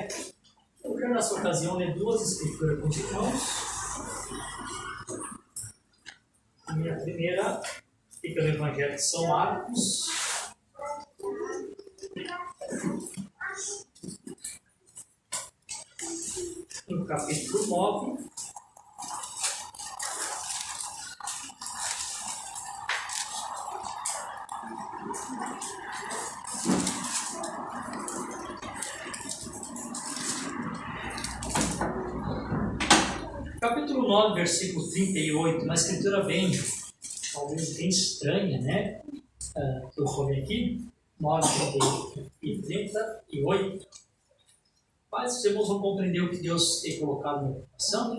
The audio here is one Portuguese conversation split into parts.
né? Eu quero, nessa ocasião, ler duas escrituras com os irmãos. A minha primeira fica no Evangelho de São Marcos. No capítulo 9. Capítulo 9, versículo 38, uma escritura bem, talvez bem estranha, né? Que eu falei aqui, 9 e 38. Mas os irmãos vão compreender o que Deus tem colocado no coração.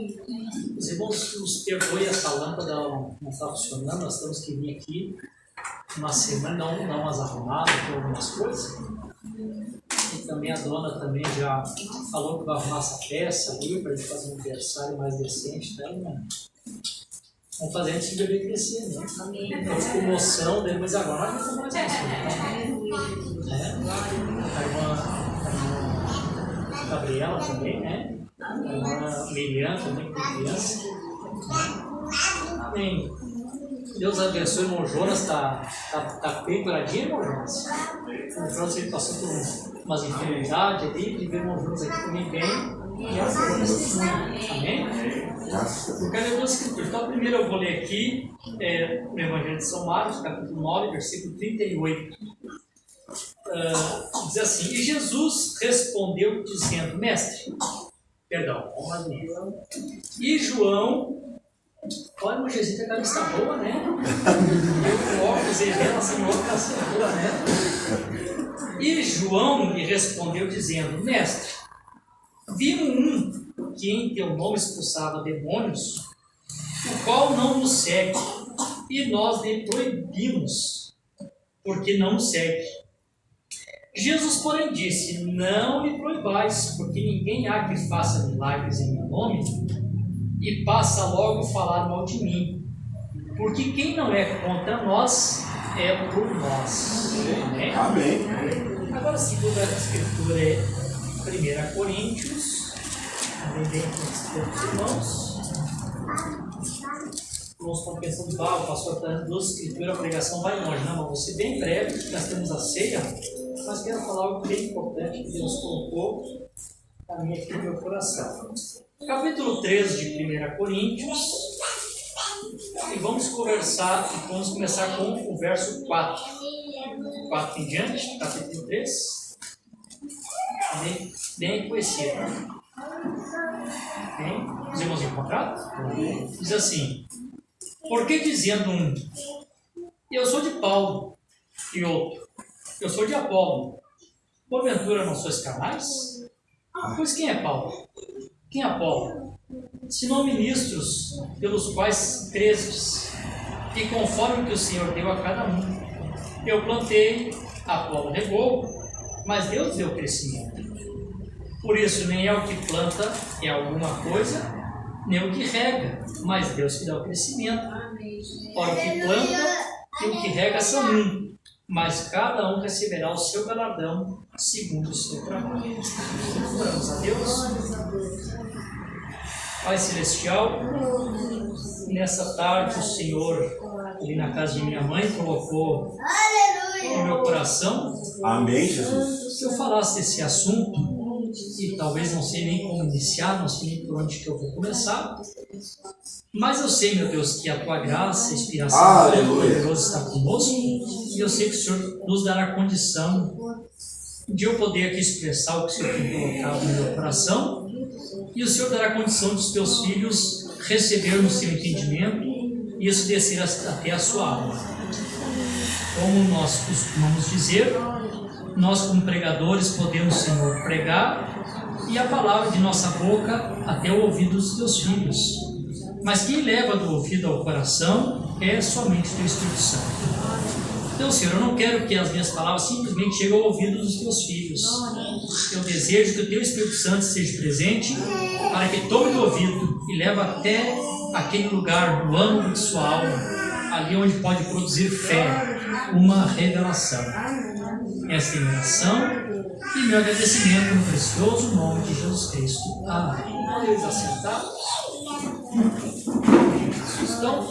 Os irmãos nos perdoem, essa lâmpada não está funcionando, nós temos que vir aqui uma semana, dar umas arrumadas com algumas coisas. E também a dona também já falou que vai arrumar essa peça ali para a gente fazer um aniversário mais decente, né? Vamos fazer antes de bebê crescer, né? Então, comoção dele, mas agora não estamos mais emoção. A irmã Gabriela também, né? A irmã Miriam também, com criança. Amém. Deus abençoe, irmão Jonas, tá bem curadinho, irmão Jonas? O irmão Jonas, ele passou por umas enfermidades ali, de ver o irmão Jonas aqui comigo bem, e a Jonas, amém? Eu quero ler duas escrituras. Então, a primeira eu vou ler aqui, no Evangelho de São Marcos, capítulo 9, versículo 38. Diz assim: E Jesus respondeu dizendo, mestre, perdão, vamos lá. E João, olha, o Jesus tem a cabeça boa, né? Eu coloco os eventos, Senhor, que a boa, né? E João lhe respondeu dizendo, mestre, vimos que em teu nome expulsava demônios, o qual não nos segue, e nós lhe proibimos, porque não nos segue. Jesus, porém, disse, não lhe proibais, porque ninguém há que faça milagres em meu nome, e passa logo a falar mal de mim, porque quem não é contra nós, é por nós. Amém? Amém. Agora, a segunda escritura é 1 Coríntios, bem com os irmãos. Nós estamos pensando, o pastor está dando duas escrituras, a pregação vai longe, não, mas vou ser bem breve, porque nós temos a ceia, mas quero falar algo bem importante que Deus colocou a mim aqui no meu coração. Capítulo 13 de 1 Coríntios, e vamos começar com o verso 4. 4 em diante, capítulo 3, bem conhecido. Bem, os irmãos encontraram? Diz assim, porque dizendo um, eu sou de Paulo, e outro, eu sou de Apolo, porventura não sois carnais? Pois quem é Paulo? Quem é Apolo? Senão ministros pelos quais crestes, e conforme que o Senhor deu a cada um. Eu plantei, Apolo regou, mas Deus deu crescimento. Por isso, nem é o que planta é alguma coisa, nem o que rega, mas Deus que dá o crescimento. Ora, o que planta e o que rega são um, mas cada um receberá o seu galardão segundo o seu trabalho. Oramos a Deus. Pai Celestial, nessa tarde o Senhor, ali na casa de minha mãe, colocou no meu coração. Amém, Jesus. Se eu falasse desse assunto, e talvez não sei nem como iniciar, não sei nem por onde que eu vou começar, mas eu sei, meu Deus, que a Tua graça, a inspiração poderosa está conosco, e eu sei que o Senhor nos dará condição de eu poder aqui expressar o que o Senhor tem colocado no meu coração, e o Senhor dará condição dos Teus filhos receber no seu entendimento e isso descer até a sua alma. Como nós costumamos dizer, nós como pregadores podemos, Senhor, pregar e a palavra de nossa boca até o ouvido dos Teus filhos. Mas quem leva do ouvido ao coração é somente o Teu Espírito Santo. Então, Senhor, eu não quero que as minhas palavras simplesmente cheguem ao ouvido dos Teus filhos. Eu desejo que o Teu Espírito Santo esteja presente para que tome do ouvido e leve até aquele lugar no âmago de sua alma, ali onde pode produzir fé, uma revelação. Esta oração E meu agradecimento no precioso nome de Jesus Cristo. Amém. Podemos assentar. Então,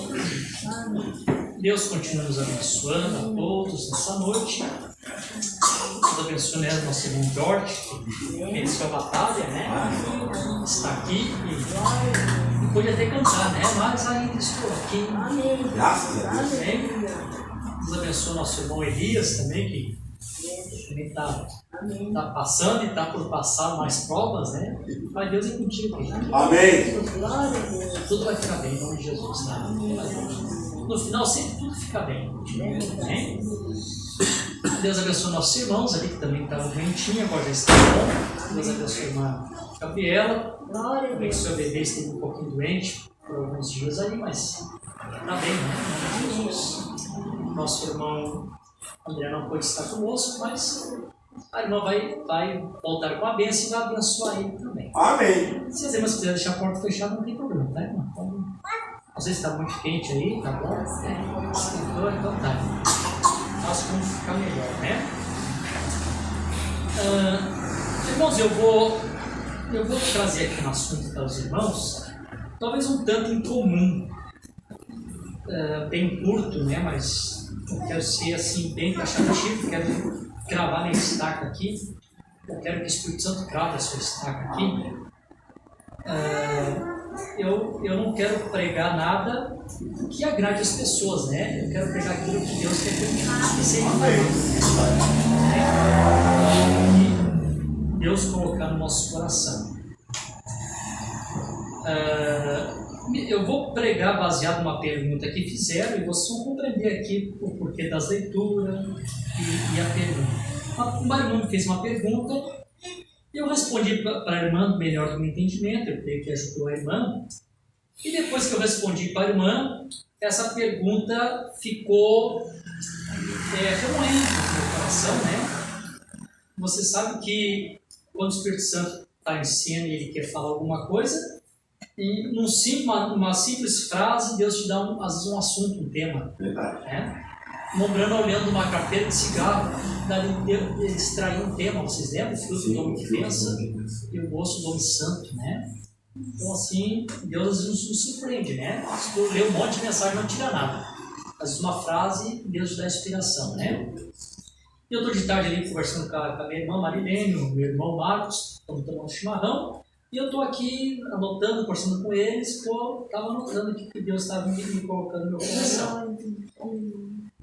Deus continua nos abençoando a todos nessa noite. Deus abençoe, né, nosso irmão Jorge, que venceu a batalha, né? Está aqui e pode até cantar, né? Mas ainda estou aqui. Graças a Deus. Amém. Deus abençoe nosso irmão Elias também, que também está passando e está por passar mais provas, né? Mas Deus é contigo. Amém. Tudo vai ficar bem, em nome de Jesus, tá? No final sempre tudo fica bem. Amém? Deus abençoe nossos irmãos ali que também estavam doentinhos, agora já está bom. Deus abençoe a irmã Gabriela. Abençoe a bebê, esteve um pouquinho doente por alguns dias aí, mas está bem, né? Em nome de Jesus. Nosso irmão André não pode estar conosco, mas a irmã vai voltar com a bênção e vai abençoar ele também. Amém. Se as irmãs quiserem deixar a porta fechada, não tem problema, tá, irmã? Não sei se está muito quente aí, tá bom? Então tá. Faço como ficar melhor, né? Irmãos, eu vou trazer aqui um assunto para os irmãos, talvez um tanto incomum, bem curto, né? Mas eu quero ser assim, bem taxativo, quero gravar minha estaca aqui, eu quero que o Espírito Santo grave a sua estaca aqui. Eu não quero pregar nada que agrade as pessoas, né? Eu quero pregar aquilo que Deus quer que seja que Deus colocar no nosso coração. Eu vou pregar baseado numa pergunta que fizeram e vocês vão compreender aqui o porquê das leituras e a pergunta. Uma irmã me fez uma pergunta. Eu respondi para a irmã melhor do meu entendimento, eu creio que ajudou a irmã. E depois que eu respondi para a irmã, essa pergunta ficou remoendo no meu coração, né? Você sabe que quando o Espírito Santo está em cena e ele quer falar alguma coisa, e numa simples frase, Deus te dá às vezes um assunto, um tema. Verdade. Né? Nombrando olhando uma carteira de cigarro, ele extraiu um tema, vocês lembram? O fruto do homem que pensa e o gosto do homem santo, né? Então assim, Deus nos surpreende, né? Se tu ler um monte de mensagem não tira nada. Mas uma frase, Deus te dá inspiração, né? E eu estou de tarde ali conversando com a minha irmã Marilene, o meu irmão Marcos, estamos tomando chimarrão, e eu estou aqui anotando, conversando com eles, estava anotando aqui que Deus estava me colocando no meu coração.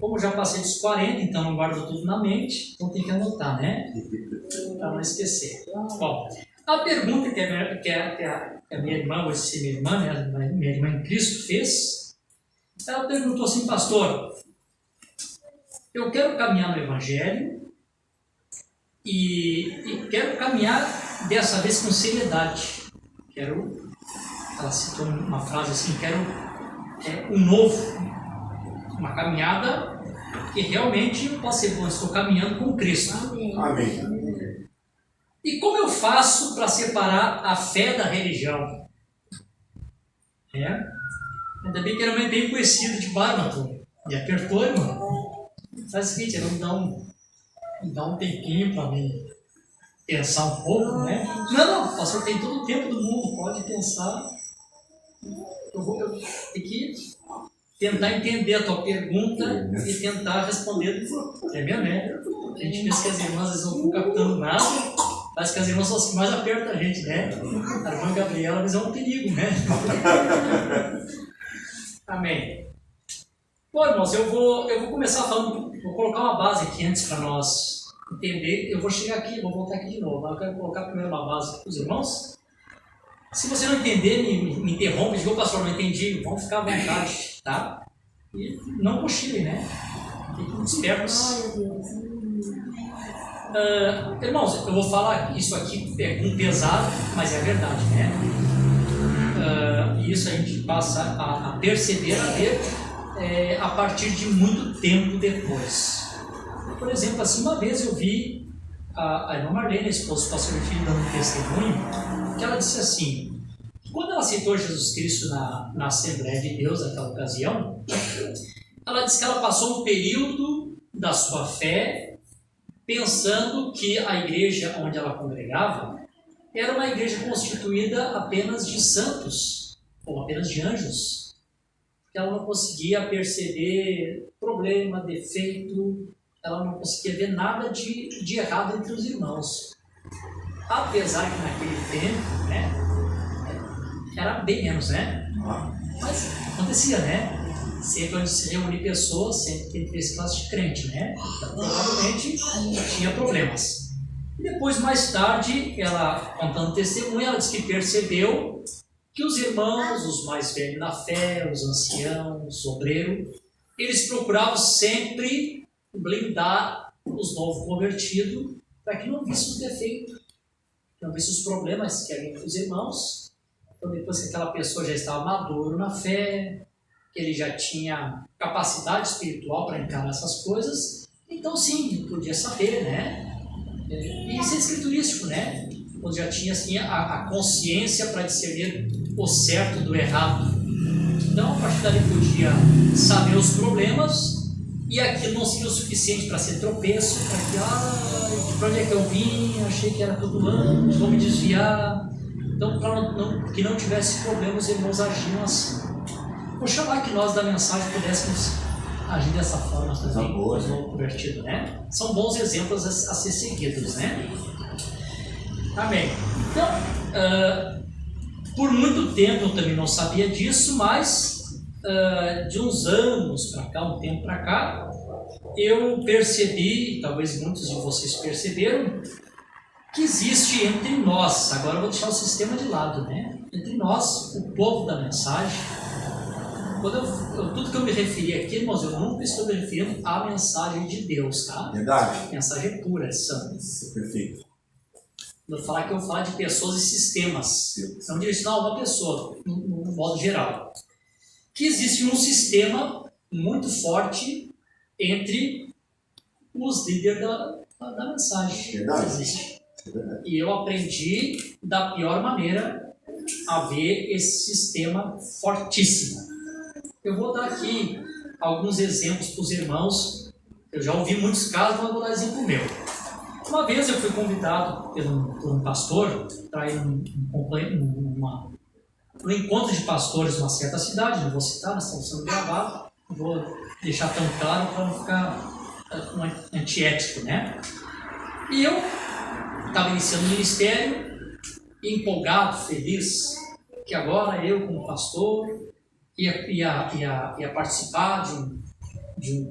Como eu já passei dos 40, então não guardo tudo na mente, então tem que anotar, né? Para não esquecer. Bom, a pergunta que a minha irmã, ou se minha irmã, né, minha irmã em Cristo fez, ela perguntou assim, pastor, eu quero caminhar no Evangelho e quero caminhar dessa vez com seriedade. Ela citou uma frase assim, quero um novo, uma caminhada que realmente eu possa ser bom, estou caminhando com Cristo. Amém. E como eu faço para separar a fé da religião? Ainda bem que era bem conhecido de Barbaton. E apertou, irmão. Faz o seguinte, me dá um tempinho para mim pensar um pouco, né? Não, pastor, tem todo o tempo do mundo, pode pensar. Eu tenho que tentar entender a tua pergunta e tentar responder. É mesmo, né? A gente pensa que as irmãs às vezes não estão captando nada, mas que as irmãs são as que mais apertam a gente, né? A irmã Gabriela, mas é um perigo, né? Amém. Bom, irmãos, eu vou começar falando, vou colocar uma base aqui antes para nós entender. Eu vou chegar aqui, vou voltar aqui de novo, mas eu quero colocar primeiro uma base para os irmãos. Se você não entender, me interrompe, diga, pastor, não entendi, vamos ficar à vontade, tá? E não cochile, né? Fiquem espertos. Irmãos, eu vou falar isso aqui com pesado, mas é verdade, né? E isso a gente passa a perceber, a ver a partir de muito tempo depois. Por exemplo, assim, uma vez eu vi a irmã Marlene, a esposa do pastor Filho, dando um testemunho, que ela disse assim, quando ela aceitou Jesus Cristo na Assembleia de Deus, naquela ocasião, ela disse que ela passou um período da sua fé pensando que a igreja onde ela congregava era uma igreja constituída apenas de santos, ou apenas de anjos. Ela não conseguia perceber problema, defeito, ela não conseguia ver nada de errado entre os irmãos. Apesar que naquele tempo, né, era bem menos, né? Mas acontecia, né? Sempre onde se reúne pessoas, sempre tem três classes de crente, né? Então, provavelmente tinha problemas. E depois, mais tarde, ela, contando testemunho, ela disse que percebeu que os irmãos, os mais velhos na fé, os anciãos, os obreiros, eles procuravam sempre blindar os novos convertidos para que não vissem os defeitos, não vissem os problemas que havia entre os irmãos. Então, depois que aquela pessoa já estava maduro na fé, que ele já tinha capacidade espiritual para encarar essas coisas, então sim, podia saber, né? E isso é escriturístico, né? Quando já tinha assim, a consciência para discernir o certo do errado. Então, a partir dali podia saber os problemas e aquilo não seria o suficiente para ser tropeço, para que, para onde é que eu vim, achei que era tudo antes, vou me desviar. Então, para que não tivesse problemas, os irmãos agiam assim. Vou chamar que nós da mensagem pudéssemos agir dessa forma também, os não convertidos, né? São bons exemplos a ser seguidos, né? Amém. Então, por muito tempo eu também não sabia disso, mas de uns anos para cá, um tempo para cá, eu percebi, talvez muitos de vocês perceberam, que existe entre nós, agora eu vou deixar o sistema de lado, né? Entre nós, o povo da mensagem. Tudo que eu me referi aqui, irmãos, eu nunca estou me referindo à mensagem de Deus, tá? Verdade. Mensagem pura, santa. Perfeito. Eu vou falar de pessoas e sistemas. Não direcionar uma pessoa, no modo geral. Que existe um sistema muito forte entre os líderes da mensagem. Verdade. Existe. E eu aprendi da pior maneira a ver esse sistema fortíssimo. Eu vou dar aqui alguns exemplos para os irmãos. Eu já ouvi muitos casos, mas vou dar exemplo meu. Uma vez eu fui convidado por um pastor para ir num encontro de pastores de uma certa cidade, não vou citar, nós estamos sendo gravados, não vou deixar tão claro para não ficar antiético, né? E eu estava iniciando o ministério, empolgado, feliz, que agora eu, como pastor, ia participar de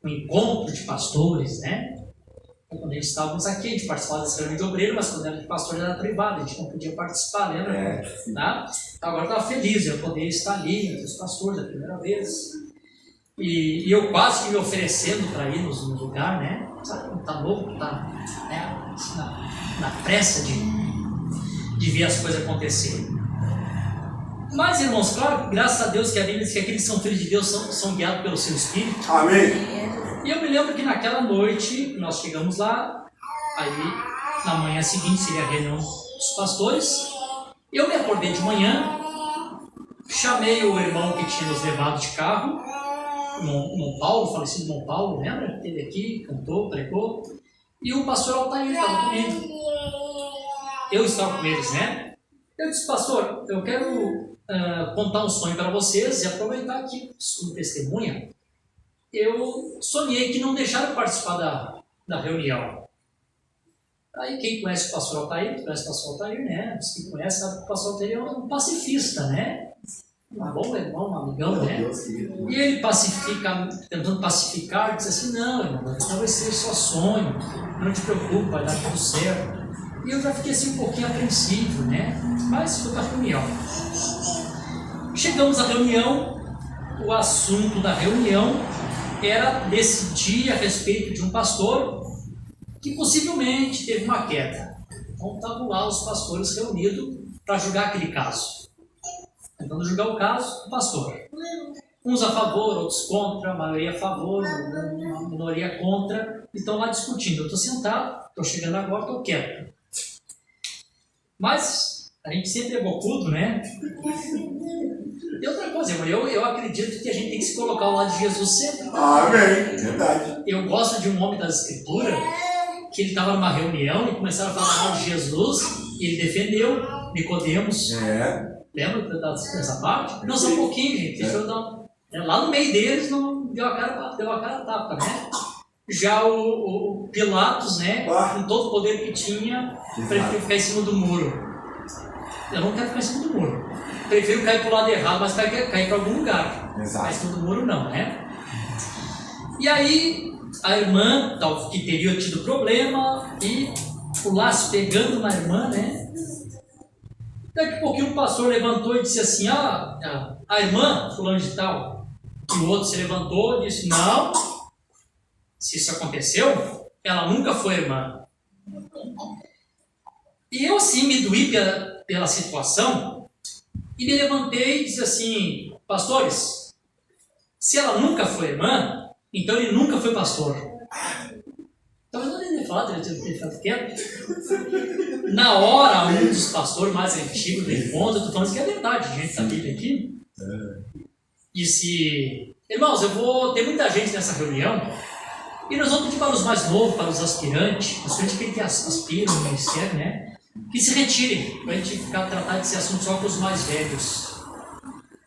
um encontro de pastores, né? Quando eles estávamos aqui, a gente participava dessa reunião de obreiro, mas quando era de pastor era privado, a gente não podia participar, lembra? Tá? Agora eu estava feliz, eu poder estar ali entre os pastores a primeira vez. E eu quase que me oferecendo para ir no lugar, né? Sabe quando está louco, está né? na pressa de ver as coisas acontecerem. Mas, irmãos, claro, graças a Deus que a Bíblia diz que aqueles que são filhos de Deus são guiados pelo seu Espírito. Amém. E eu me lembro que naquela noite, nós chegamos lá, aí na manhã seguinte seria a reunião dos pastores, eu me acordei de manhã, chamei o irmão que tinha nos levado de carro, Irmão Paulo, falecido irmão Paulo, lembra? Esteve aqui, cantou, pregou, e o pastor Altair estava comigo. Eu estava com eles, né? Eu disse, pastor, eu quero contar um sonho para vocês e aproveitar aqui como testemunha. Eu sonhei que não deixaram participar da reunião. Aí quem conhece o pastor Altair, conhece o pastor Altair, né? Os que conhecem sabem que o pastor Altair é um pacifista, né? Um bom irmão, um amigão, né? E ele tentando pacificar, disse assim, não, irmão, então vai ser só sonho, não te preocupe, vai dar tudo certo. E eu já fiquei assim um pouquinho apreensivo, né? Mas foi para a reunião. Chegamos à reunião, o assunto da reunião era decidir a respeito de um pastor que possivelmente teve uma queda. Então estavam lá os pastores reunidos para julgar aquele caso. Tentando julgar o caso do pastor. Uns a favor, outros contra, a maioria a favor, uma minoria contra. E estão lá discutindo. Eu estou sentado, estou chegando agora, estou quieto. Mas a gente sempre é bocudo, né? E outra fazer, mas eu acredito que a gente tem que se colocar ao lado de Jesus sempre. Amém. Verdade. Eu gosto de um homem das Escrituras que ele estava numa reunião e começaram a falar mal de Jesus e ele defendeu Nicodemos. Lembra dessa parte? Não, só um pouquinho, gente. Deixa eu dar. Lá no meio deles não deu a cara a tapa, né? Já o Pilatos, né? Com todo o poder que tinha, preferiu ficar em cima do muro. Eu não quero ficar em cima do muro. Prefiro cair para o lado errado, mas cair para algum lugar. Mas em cima do muro não, né? E aí, a irmã, que teria tido problema, e o laço pegando na irmã, né? Daqui a pouquinho o pastor levantou e disse assim, a irmã, fulano de tal, e o outro se levantou e disse, não, se isso aconteceu, ela nunca foi irmã. E eu assim me doí pela situação, e me levantei e disse assim, pastores, se ela nunca foi irmã, então ele nunca foi pastor. Talvez não tenha falado, ele tenha ficado quieto. Na hora, um dos pastores mais antigos do encontro, eu estou falando isso que é verdade, gente, da Bíblia aqui, disse, irmãos, eu vou ter muita gente nessa reunião, e nós vamos pedir para os mais novos, para os aspirantes que aspiram no ministério, né? Que se retirem, para a gente tratar desse assunto só com os mais velhos.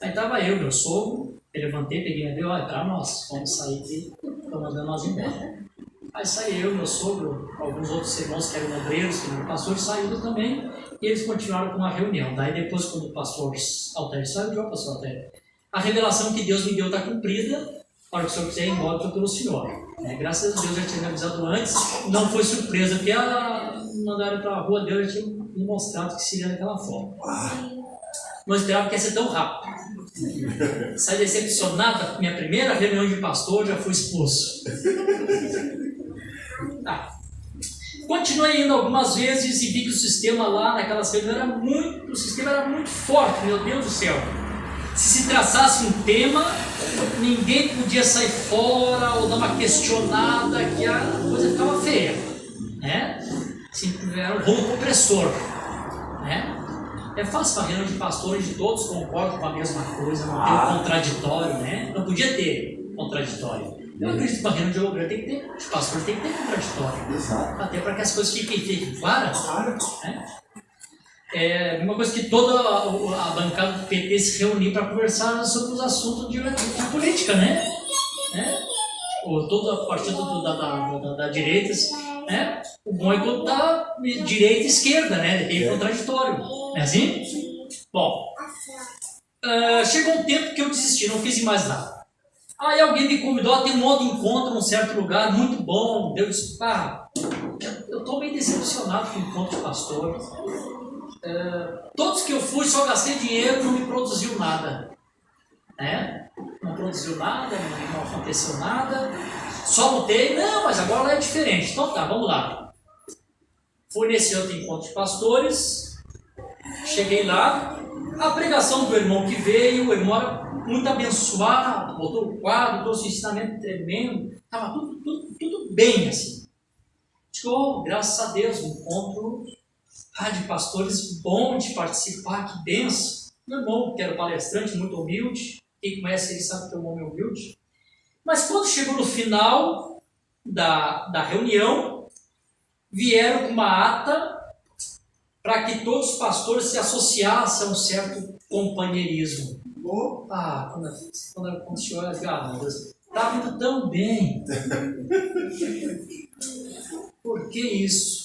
Aí estava eu, meu sogro, eu levantei, peguei a dele, olha, para nós, vamos sair aqui, estão mandando nós embora. Aí saí eu, meu sogro, alguns outros irmãos que eram obreiros, que eram pastores, saíram também, e eles continuaram com a reunião. Daí depois, quando o pastor Altério saiu, pastor Altério, a revelação que Deus me deu está cumprida, para que o senhor quiser ir embora, foi pelo senhor. Graças a Deus, já tinha me avisado antes, não foi surpresa, porque mandaram para a rua dele, já tinha me mostrado que seria daquela forma. Não esperava que ia ser tão rápido. Saí decepcionado, minha primeira reunião de pastor, já fui expulso. Continuei indo algumas vezes e vi que o sistema lá naquelas reuniões era muito forte, meu Deus do céu. Se traçasse um tema, ninguém podia sair fora ou dar uma questionada, que a coisa ficava feia, né? Assim, era um rolo compressor, né? É fácil para reunião de pastores de todos concordam com a mesma coisa, não tem um contraditório, né? Não podia ter contraditório. Eu acredito que para reunião de obreiro tem que ter, os pastores tem que ter contraditório. Exato. Até para que as coisas fiquem claras, né? É uma coisa que toda a bancada do PT se reuniu para conversar sobre os assuntos de política, né? Ou todo partido da direita, né? O bom é quando está direita e esquerda, né? Tem contraditório, não é assim? Bom, chegou um tempo que eu desisti, não fiz mais nada. Aí alguém me convidou a ter um outro encontro num certo lugar, muito bom. Eu disse, eu estou meio decepcionado com o encontro de pastor. Todos que eu fui só gastei dinheiro, não me produziu nada, né? Não produziu nada, não aconteceu nada, só notei, não, mas agora lá é diferente, então tá, vamos lá. Fui nesse outro encontro de pastores, cheguei lá, a pregação do irmão que veio, o irmão era muito abençoado, botou o quadro, trouxe um ensinamento tremendo, estava tudo bem assim. Graças a Deus, um encontro de pastores bom de participar, que benção. Meu irmão, que era palestrante, muito humilde, quem conhece ele sabe que é um homem humilde. Mas quando chegou no final da reunião, vieram com uma ata para que todos os pastores se associassem a um certo companheirismo. Quando o senhor olha, meu Deus, está indo tão bem. Por que isso?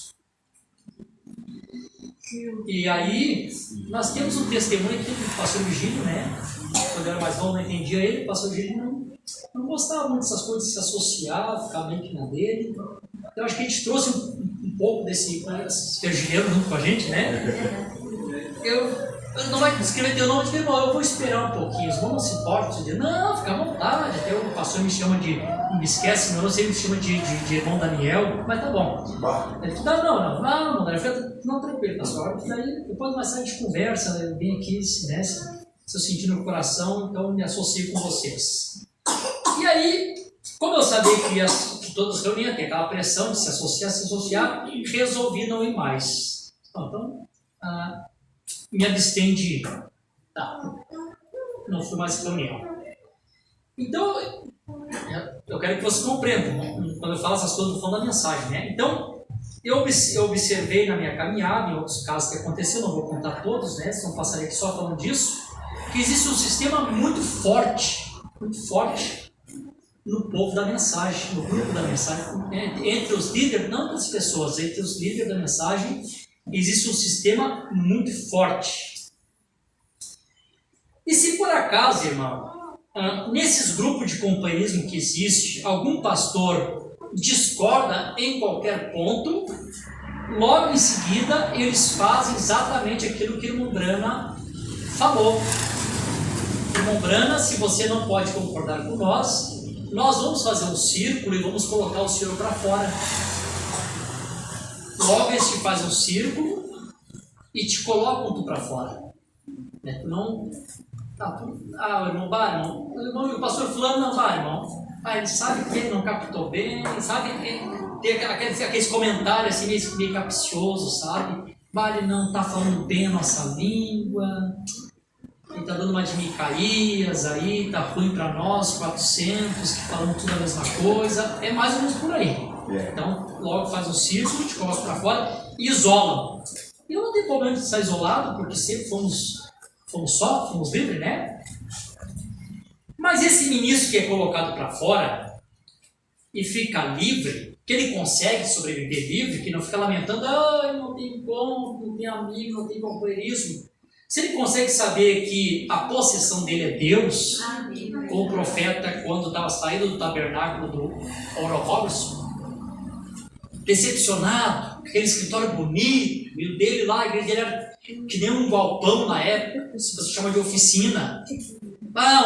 E aí, nós temos um testemunho aqui do pastor Virgílio, né? Quando eu era mais novo, não entendia ele, o pastor Virgílio não gostava muito dessas coisas de se associar, ficar meio que na dele. Então, acho que a gente trouxe um pouco desse virginiano junto com a gente, né? Eu não vai escrever teu nome, eu vou esperar um pouquinho, os irmãos não se importam, não, fica à vontade, até o pastor me chama não me esquece, meu nome me chama de irmão Daniel, mas tá bom. Ele falou, não, Daniel, não, tranquilo, pastor, daí depois mais tarde a gente conversa, eu venho aqui, né, se eu sentir no coração, então me associo com vocês. E aí, como eu sabia que todos reuniam, tem aquela pressão de se associar, resolvi não ir mais. Então, me abstém de ir. Tá. não fui mais reunião. Então, eu quero que vocês compreendam, quando eu falo essas coisas, eu falo da mensagem, né? Então, eu observei na minha caminhada, em outros casos que aconteceu, não vou contar todos, né? Senão passaria aqui só falando disso, que existe um sistema muito forte no povo da mensagem, no grupo da mensagem, entre os líderes, não das pessoas, entre os líderes da mensagem, existe um sistema muito forte. E se por acaso, irmão, nesses grupos de companheirismo que existe, algum pastor discorda em qualquer ponto, logo em seguida eles fazem exatamente aquilo que o irmão Brana falou. Irmão Brana, se você não pode concordar com nós vamos fazer um círculo e vamos colocar o senhor para fora. Logo eles te fazem um círculo e te colocam tu para fora. Não... o irmão Barman, o pastor fulano não vai, irmão. Ele sabe que ele não captou bem, sabe? Tem aqueles comentários assim meio capciosos, sabe? Ele não está falando bem a nossa língua, ele está dando uma de Micaías aí, está ruim para nós, 400, que falam tudo a mesma coisa. É mais ou menos por aí. Então, logo faz um círculo, te coloca para fora e isola. E eu não tenho problema de estar isolado, porque sempre fomos livres, né? Mas esse ministro que é colocado para fora e fica livre, que ele consegue sobreviver livre, que não fica lamentando, não tem encontro, não tem amigo, não tem companheirismo. Se ele consegue saber que a possessão dele é Deus, como o profeta quando estava saindo do tabernáculo do Oral Robertson, decepcionado, aquele escritório bonito, e o dele lá, a igreja dele era que nem um galpão na época, se você chama de oficina.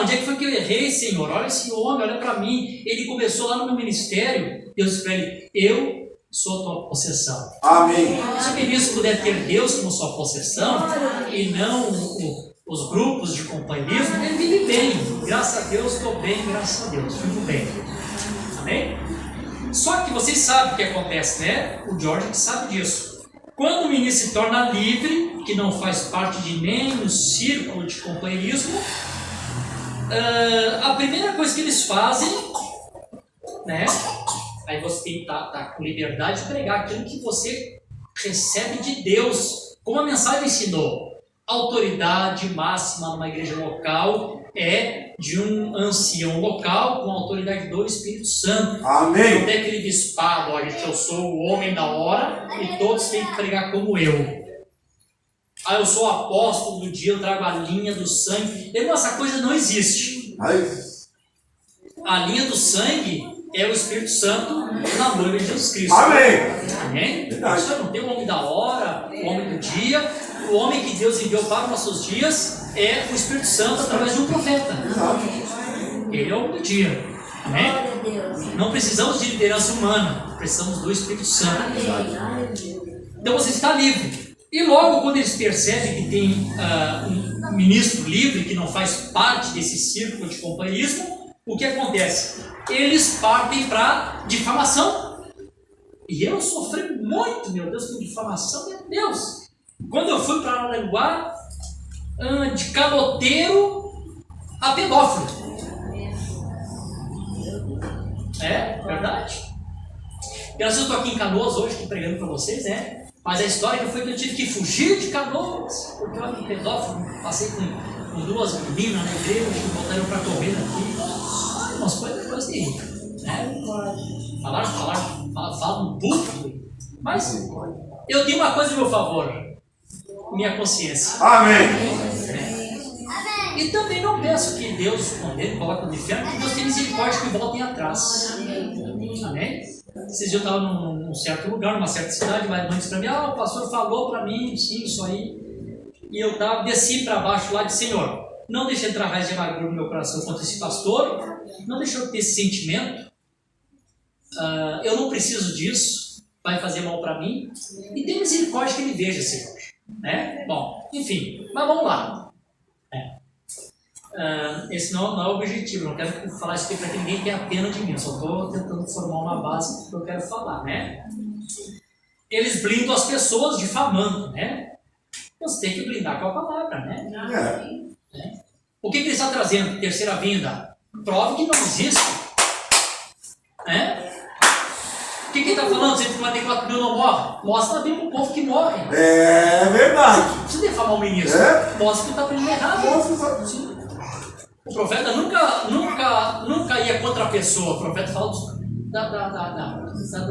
Onde é que foi que eu errei, Senhor? Olha esse homem, olha para mim. Ele começou lá no meu ministério. Deus disse para ele: eu sou a tua possessão. Amém. Se o ministro puder ter Deus como sua possessão e não os grupos de companheirismo, ele vive bem. Graças a Deus, estou bem, graças a Deus, vivo bem. Amém? Só que vocês sabem o que acontece, né? O George que sabe disso. Quando o ministro se torna livre, que não faz parte de nenhum círculo de companheirismo, a primeira coisa que eles fazem, né? Aí você tem que estar com liberdade de pregar aquilo que você recebe de Deus, como a mensagem ensinou. A autoridade máxima numa igreja local é de um ancião local com a autoridade do Espírito Santo. Amém. Não tem aquele bispado, olha, que eu sou o homem da hora e todos têm que pregar como eu. Eu sou o apóstolo do dia, eu trago a linha do sangue. Essa coisa não existe. A linha do sangue é o Espírito Santo na noiva de Jesus Cristo. Amém. Você não tem o homem da hora, o homem do dia. O homem que Deus enviou para os nossos dias é o Espírito Santo através de um profeta. Ele é o homem do dia. Amém? Não precisamos de liderança humana, precisamos do Espírito Santo. Então você está livre. E logo quando eles percebem que tem um ministro livre que não faz parte desse círculo de companheirismo, o que acontece? Eles partem para difamação. E eu sofri muito, meu Deus, com difamação, meu Deus. Quando eu fui para Araranguá, de caloteiro a pedófilo. É verdade. Graças a Deus eu estou aqui em Canoas hoje, estou pregando para vocês, né? Mas a história foi que eu tive que fugir de Canoas, porque eu era pedófilo, passei com duas meninas na igreja, que botaram para correr aqui. Umas coisas terríveis, né? Falaram público, mas eu tenho uma coisa a meu favor, minha consciência. Amém. E também não penso que Deus os condene, coloca no inferno, porque Deus tem misericórdia que voltem atrás. Amém? Esses dias eu estava num certo lugar, numa certa cidade, mas mãe disse para mim, o pastor falou para mim, sim, isso aí. E eu desci para baixo lá e disse, Senhor, não deixe entrar raiz de amargura no meu coração contra esse pastor, não deixe eu ter esse sentimento, eu não preciso disso, vai fazer mal para mim, e tem misericórdia que ele veja, Senhor. Né? Bom, enfim, mas vamos lá. Esse não é o objetivo, não quero falar isso aqui para que ninguém tenha pena de mim, eu só estou tentando formar uma base que eu quero falar, né? Eles blindam as pessoas difamando, né? Você tem que blindar com a palavra, né? O que ele está trazendo? Terceira vinda. Prove que não existe. O que ele está falando? 144 mil não morre. Mostra na Bíblia o povo que morre. É verdade. Não precisa defamar o ministro. Mostra que está aprendendo errado. Sim. O profeta nunca ia contra a pessoa. O profeta fala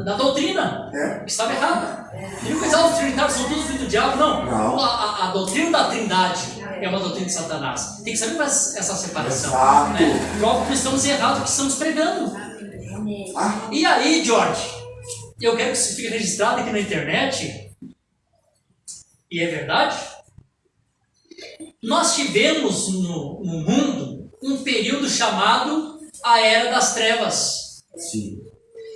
da doutrina que estava errada. Ele não pensava que os trinitários são todos filhos do diabo, não. A doutrina da Trindade é uma doutrina de Satanás. Tem que saber essa separação. Prova que estamos errados, que estamos pregando. E aí, George, eu quero que isso fique registrado aqui na internet, e é verdade, nós tivemos no mundo um período chamado a Era das Trevas. Sim.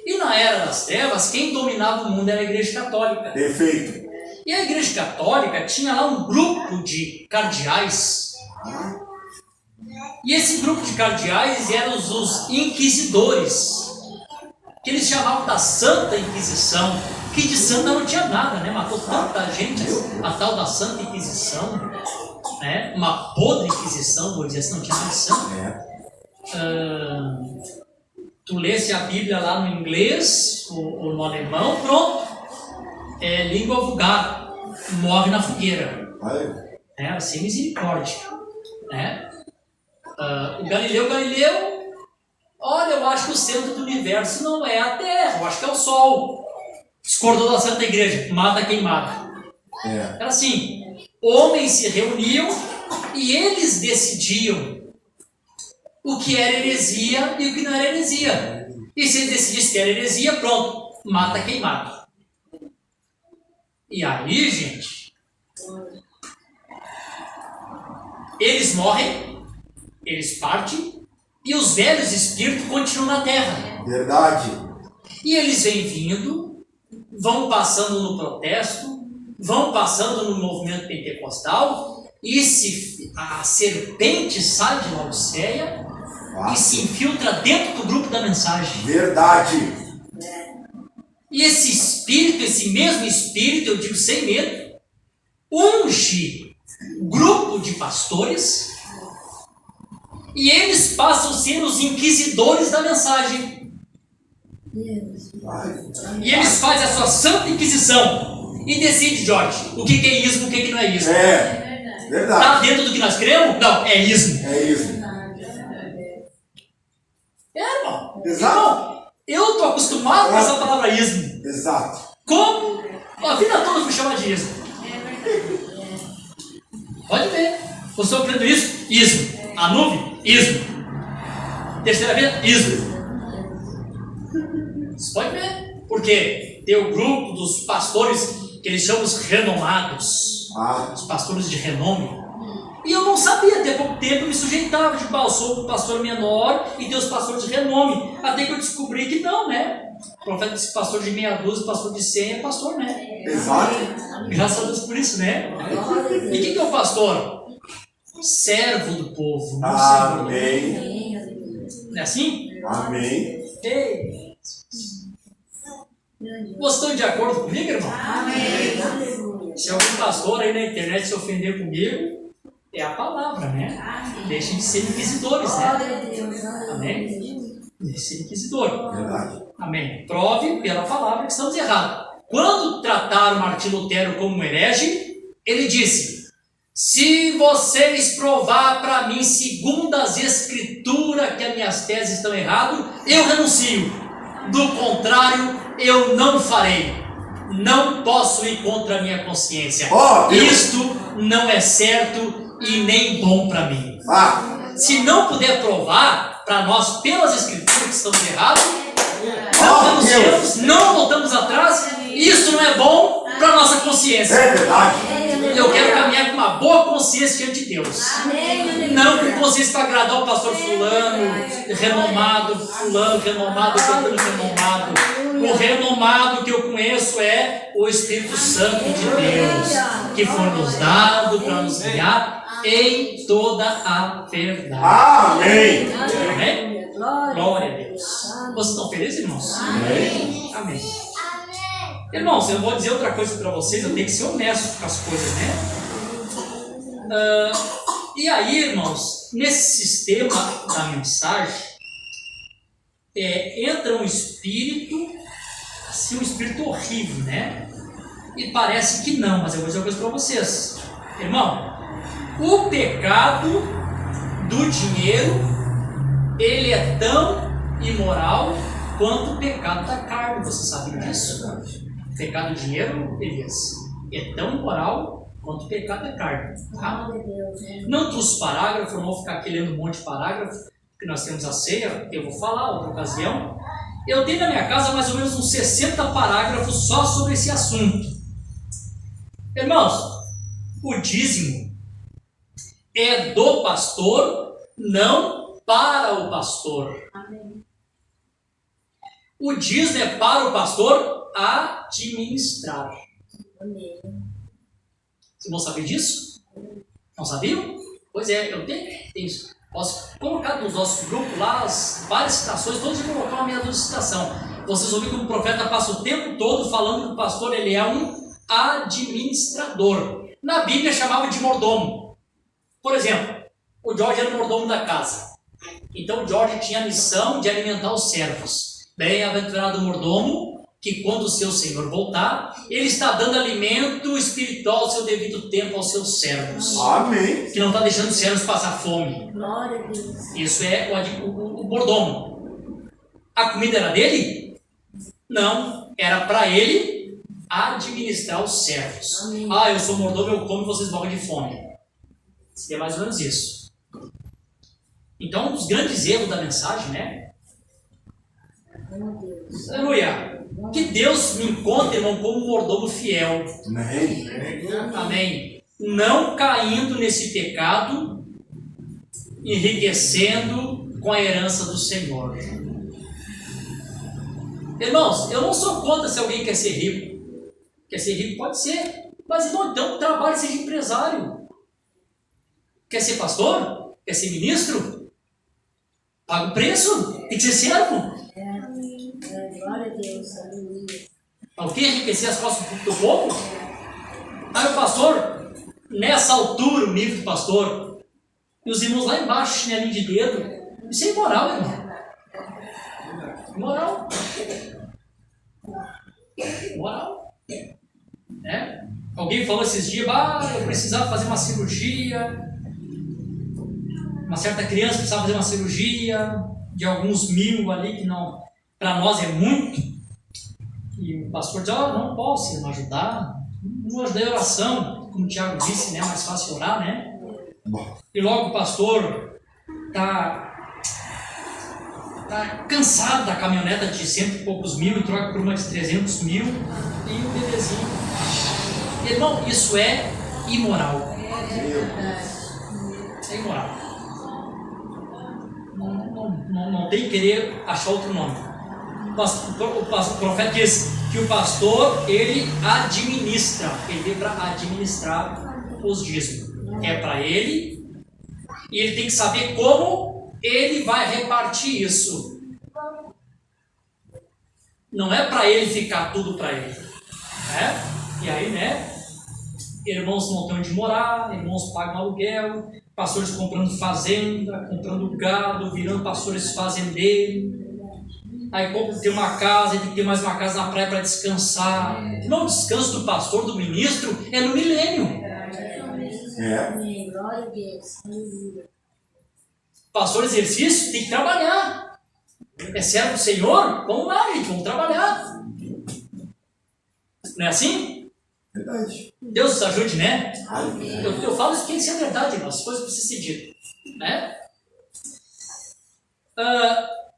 E na Era das Trevas, quem dominava o mundo era a Igreja Católica. Perfeito. E a Igreja Católica tinha lá um grupo de cardeais. E esse grupo de cardeais eram os inquisidores, que eles chamavam da Santa Inquisição, que de santa não tinha nada, né? Matou tanta gente, a tal da Santa Inquisição, né? Uma podre Inquisição, vou dizer assim, não tinha nada de santo. Tu lesse a Bíblia lá no inglês ou no alemão, pronto. É língua vulgar, morre na fogueira. Sem misericórdia. O Galileu, olha, eu acho que o centro do universo não é a Terra, eu acho que é o Sol. Discordou da Santa Igreja, mata quem mata. Era assim, homens se reuniam e eles decidiam o que era heresia e o que não era heresia. E se eles decidissem que era heresia, pronto, mata quem mata. E aí, gente, eles morrem, eles partem, e os velhos espíritos continuam na Terra. Verdade. E eles vêm vindo, vão passando no protesto, vão passando no movimento pentecostal, e a serpente sai de Laodiceia e se infiltra dentro do grupo da mensagem. Verdade. E esse mesmo espírito, eu digo sem medo, unge grupo de pastores, e eles passam a ser os inquisidores da mensagem. E eles fazem a sua santa inquisição e decidem, Jorge, o que é ismo, o que não é ismo. Verdade. Está dentro do que nós cremos? Não, é ismo. Irmão. Exato. Irmão, eu estou acostumado com essa palavra ismo. Exato. Como? A vida toda fui chamado de ismo. Pode ver. O senhor aprendendo isso? Ismo. A nuvem? Ismo. Terceira vida? Ismo. Você pode ver. Porque tem o grupo dos pastores que eles chamam os renomados. Os pastores de renome. E eu não sabia, até pouco tempo eu me sujeitava. Tipo, eu sou o pastor menor e tem os pastores de renome. Até que eu descobri que não, né? O profeta disse pastor de meia dúzia, pastor de 100 é pastor, né? Exato. Graças a Deus por isso, né? E quem que é o pastor? Servo do povo. Amém. Não é assim? Amém. Ei. Vocês estão de acordo comigo, irmão? Amém. Se algum pastor aí na internet se ofender comigo, é a palavra, né? Deixem de ser inquisidores, né? Amém? Deixem de ser inquisidor. Verdade. Amém. Prove pela palavra que estamos errados. Quando trataram Martim Lutero como um herege, ele disse: se vocês provar para mim, segundo as escrituras, que as minhas teses estão erradas, eu renuncio. Do contrário, eu não farei. Não posso ir contra a minha consciência. Isto não é certo e nem bom para mim. Se não puder provar para nós pelas escrituras que estamos errados, não renunciamos, não voltamos atrás. Isso não é bom para a nossa consciência. É verdade. Eu quero caminhar com uma boa consciência diante de Deus. Não com consciência para agradar o pastor fulano, renomado, fulano, renomado, fulano, renomado. O renomado que eu conheço é o Espírito Santo de Deus, que foi nos dado para nos guiar em toda a verdade. Amém. Amém? Glória a Deus. Vocês estão felizes, irmãos? Amém. Amém. Irmãos, eu vou dizer outra coisa para vocês, eu tenho que ser honesto com as coisas, né? e aí, irmãos, nesse sistema da mensagem, entra um espírito, assim, um espírito horrível, né? E parece que não, mas eu vou dizer uma coisa para vocês. Irmão, o pecado do dinheiro, ele é tão imoral quanto o pecado da carne. Você sabe disso? O pecado do dinheiro, Elias, é tão imoral quanto o pecado da carne. Tá? Não trouxe parágrafo, não vou ficar aqui lendo um monte de parágrafo, porque nós temos a ceia, que eu vou falar outra ocasião. Eu tenho na minha casa mais ou menos uns 60 parágrafos só sobre esse assunto. Irmãos, o dízimo é do pastor, não para o pastor. Amém. O dízimo é para o pastor administrar. Amém. Vocês vão saber disso? Não sabiam? Pois é, eu tenho isso. Posso colocar nos nossos grupos lá as várias citações, todos vão colocar uma meia dúzia de citação. Vocês ouviram que o profeta passa o tempo todo falando que o pastor ele é um administrador. Na Bíblia chamava de mordomo. Por exemplo, o Jorge era o mordomo da casa. Então o Jorge tinha a missão de alimentar os servos. Bem-aventurado mordomo, que quando o seu senhor voltar, ele está dando alimento espiritual ao seu devido tempo aos seus servos. Amém. Que não está deixando os servos passar fome. Glória a Deus. Isso é o mordomo. A comida era dele? Não, era para ele administrar os servos. Amém. Ah, eu sou mordomo, eu como e vocês morrem de fome. Seria mais ou menos isso. Então, um dos grandes erros da mensagem, né? Meu Deus. Aleluia. Que Deus me encontre, irmão, como um mordomo fiel. Amém. Amém. Não caindo nesse pecado, enriquecendo com a herança do Senhor. Irmãos, eu não sou contra se alguém quer ser rico. Quer ser rico? Pode ser. Mas irmão, então trabalhe, seja empresário. Quer ser pastor? Quer ser ministro? Paga o preço. Tem que ser servo. Glória a Deus. Aleluia. O que? Enriquecer as costas do povo? Aí o pastor, nessa altura, o nível do pastor, e os irmãos lá embaixo, chinelinho de dedo. Isso é imoral, irmão. Imoral. Imoral. Né? Alguém falou esses dias, eu precisava fazer uma cirurgia. Uma certa criança precisava fazer uma cirurgia de alguns mil ali, que não, para nós é muito. E o pastor diz, não posso me ajudar. Não ajudei a oração, como o Tiago disse, né? Mais fácil orar, né? E logo o pastor está cansado da caminhoneta de 100 e poucos mil e troca por uma de 300 mil e o bebezinho. Irmão, isso é imoral. É imoral. Não tem que querer achar outro nome. O profeta diz que o pastor, ele administra. Ele veio para administrar os dízimos. É para ele. E ele tem que saber como ele vai repartir isso. Não é para ele ficar tudo para ele. Né? E aí, né? Irmãos não têm onde morar, irmãos pagam aluguel, pastores comprando fazenda, comprando gado, virando pastores fazendeiros. Aí tem uma casa, tem que ter mais uma casa na praia para descansar. Não, o descanso do pastor, do ministro, é no milênio. Amém. Glória a Deus. Aleluia. Pastor exercício tem que trabalhar. É servo do Senhor? Vamos lá, gente, vamos trabalhar. Não é assim? Verdade. Deus nos ajude, né? Amém. Eu falo isso porque isso é verdade, irmãos. As coisas precisam ser ditas. Né?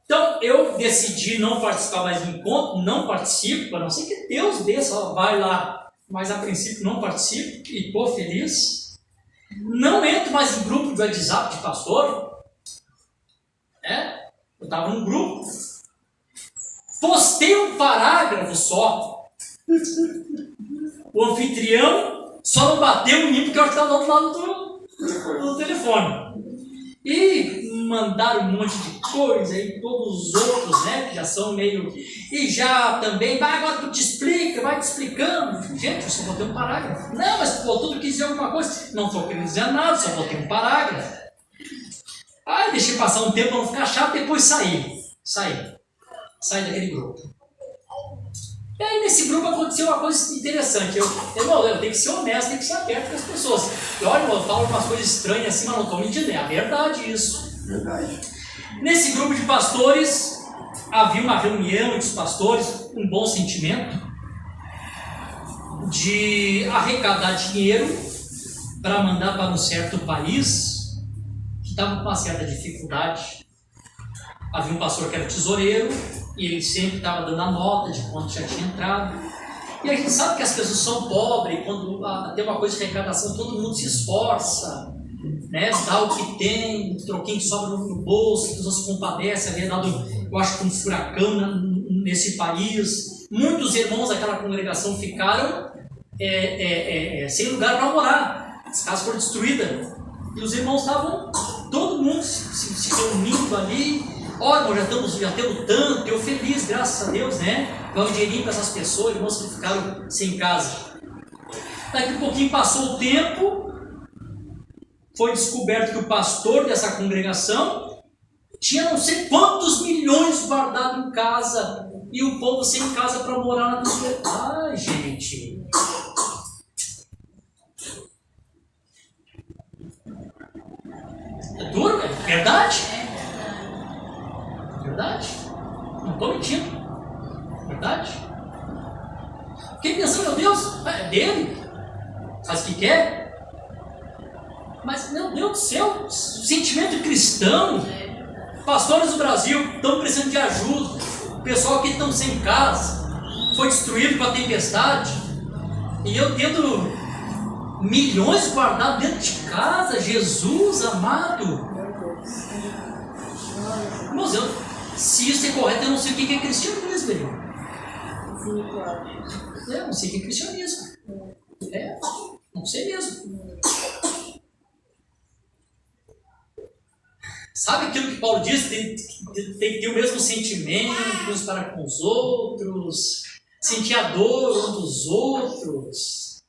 Então, eu decidi não participar mais do encontro, não participo, a não ser que Deus dê, só vai lá. Mas a princípio não participo e estou feliz. Não entro mais em grupo de WhatsApp de pastor. Né? Eu estava num grupo. Postei um parágrafo só. O anfitrião só não bateu em mim porque eu estava do outro lado do telefone. E mandaram um monte de coisa e todos os outros, né, que já são meio... E já também, agora tu te explica, vai te explicando. Gente, eu só botei um parágrafo. Não, mas pô, tudo quis dizer alguma coisa. Não estou querendo dizer nada, só botei um parágrafo. Deixei passar um tempo para não ficar chato, depois saí daquele grupo. E aí nesse grupo aconteceu uma coisa interessante. Eu tenho que ser honesto, tenho que ser aberto com as pessoas. E olha, eu falo umas coisas estranhas assim, mas não estou mentindo, é a verdade isso. Verdade. Nesse grupo de pastores, havia uma reunião entre os pastores, um bom sentimento, de arrecadar dinheiro para mandar para um certo país que estava com uma certa dificuldade. Havia um pastor que era tesoureiro e ele sempre estava dando a nota de quanto já tinha entrado. E a gente sabe que as pessoas são pobres, quando tem uma coisa de arrecadação, todo mundo se esforça, né? Dá o que tem, o troquinho que sobra no bolso, as pessoas se compadecem. Havia dado, eu acho que um furacão nesse país. Muitos irmãos daquela congregação ficaram sem lugar para morar. As casas foram destruídas. E os irmãos estavam, todo mundo se reunindo ali. Olha, já temos tanto, eu feliz, graças a Deus, né? Dá um dinheirinho para essas pessoas, irmãos que ficaram sem casa. Daqui a pouquinho passou o tempo, foi descoberto que o pastor dessa congregação tinha não sei quantos milhões guardados em casa e o povo sem casa para morar na cidade. Ai, gente. É duro, é verdade? Verdade? Não estou mentindo. Verdade? Fiquei pensando, meu Deus, é dele? Faz o que quer? Mas, meu Deus do céu, sentimento cristão. Pastores do Brasil estão precisando de ajuda. O pessoal que estão sem casa, foi destruído com a tempestade. E eu tendo milhões guardados dentro de casa. Jesus amado. Irmãos, se isso é correto, eu não sei o que é cristianismo, irmão. Eu não sei o que é cristianismo. Não sei mesmo. Sabe aquilo que Paulo diz? Tem que ter o mesmo sentimento uns para com os outros, sentir a dor um dos outros.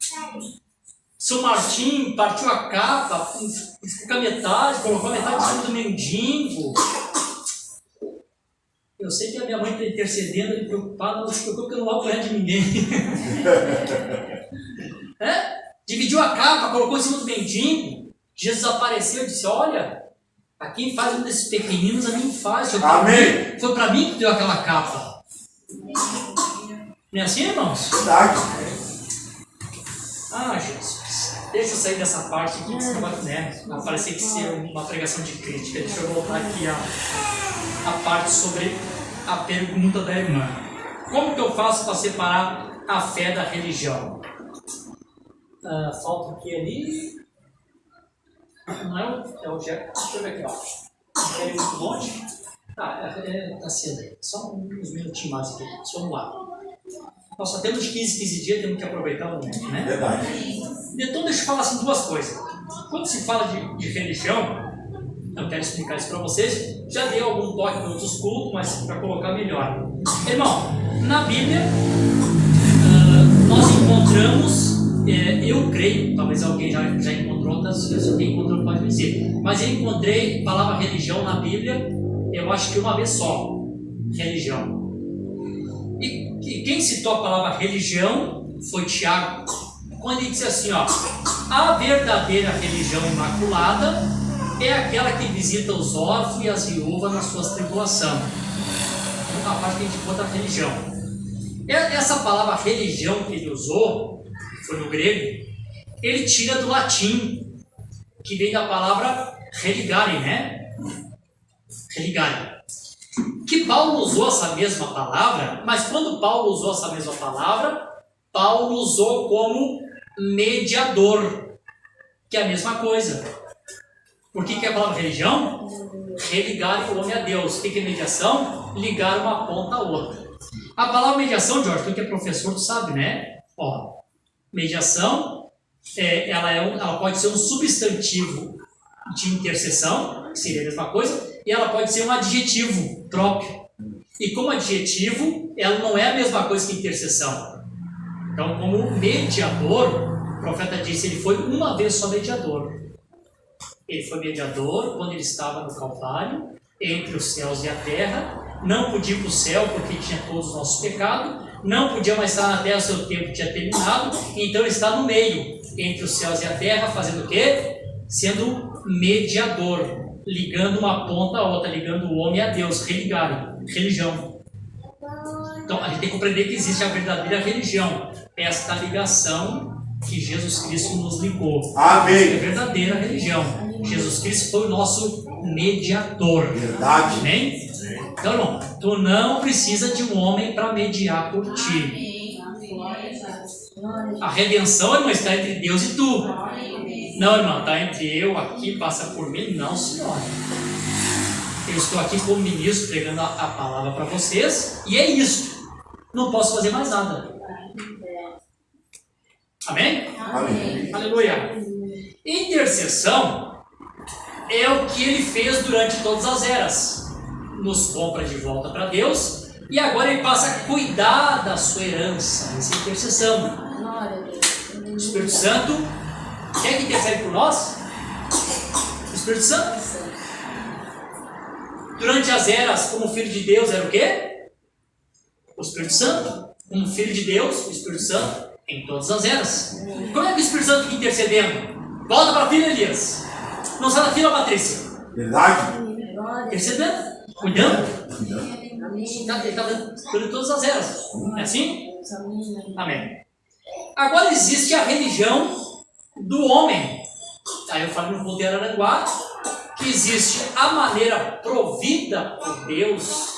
São Martim partiu a capa, ficou com a metade, colocou a metade em cima do mendigo. Eu sei que a minha mãe está intercedendo, ele preocupada, não se preocupe que eu não vou apanhar de ninguém. Dividiu a capa, colocou em cima do mendigo. Jesus apareceu e disse: olha, a quem faz um desses pequeninos, a mim faz. Foi para mim que deu aquela capa. Não é assim, irmãos? Verdade. Jesus. Deixa eu sair dessa parte aqui, que senão vai parecer que ser uma pregação de crítica. Deixa eu voltar aqui a parte sobre a pergunta da irmã. Como que eu faço para separar a fé da religião? Falta o que ali? Não é o Jack. Deixa eu ver aqui, ó. Quer ir muito longe? Tá cedo aí. Só uns minutinhos mais aqui. Vamos lá. Nós só temos 15 dias, temos que aproveitar o momento, né? Verdade. Então, deixa eu falar assim duas coisas. Quando se fala de religião, eu quero explicar isso para vocês. Já dei algum toque em outros cultos, mas para colocar melhor. Irmão, na Bíblia, nós encontramos, eu creio, talvez alguém já encontrou outras vezes, se alguém encontrou pode me dizer, mas eu encontrei a palavra religião na Bíblia, eu acho que uma vez só. Religião. E quem citou a palavra religião foi Tiago, quando ele disse assim, ó: a verdadeira religião imaculada é aquela que visita os órfãos e as viúvas nas suas tribulações. A parte que a gente conta a religião. Essa palavra religião que ele usou, foi no grego, ele tira do latim, que vem da palavra religare, né? Religare. Que Paulo usou essa mesma palavra, mas quando Paulo usou essa mesma palavra, Paulo usou como mediador, que é a mesma coisa. Por que é a palavra religião? Religar o homem a Deus. O que é mediação? Ligar uma ponta à outra. A palavra mediação, Jorge, tu que é professor, tu sabe, né? Ó, mediação, ela pode ser um substantivo de intercessão, que seria a mesma coisa, e ela pode ser um adjetivo próprio. E como adjetivo, ela não é a mesma coisa que intercessão. Então, como mediador, o profeta disse, ele foi uma vez só mediador. Ele foi mediador quando ele estava no Calvário, entre os céus e a terra. Não podia ir para o céu porque tinha todos os nossos pecados. Não podia mais estar na terra, o seu tempo tinha terminado. Então ele está no meio, entre os céus e a terra, fazendo o quê? Sendo mediador, ligando uma ponta a outra, ligando o homem a Deus, religião. Então a gente tem que compreender que existe a verdadeira religião, esta ligação que Jesus Cristo nos ligou. Amém. É a verdadeira religião. Jesus Cristo foi o nosso mediador. Verdade. Amém? Então, irmão, tu não precisa de um homem para mediar por ti. A redenção, irmão, está entre Deus e tu. Não, irmão, está entre eu aqui, passa por mim. Não, senhora. Eu estou aqui como ministro pregando a palavra para vocês e é isso. Não posso fazer mais nada. Amém? Amém. Aleluia. Intercessão é o que ele fez durante todas as eras. Nos compra de volta para Deus e agora ele passa a cuidar da sua herança. Essa é intercessão. O Espírito Santo, quem é que intercede por nós? O Espírito Santo. Durante as eras, como filho de Deus, era o quê? O Espírito Santo. Como filho de Deus, o Espírito Santo, em todas as eras. Como é que o Espírito Santo fica intercedendo? Volta para a filha, Elias. Não sai da filha, Patrícia. Verdade. Intercedendo. Cuidando? Ele está dando todas as eras. É assim? Amém. Agora existe a religião do homem. Aí eu falo no Povo de Araranguá que existe a maneira provida por Deus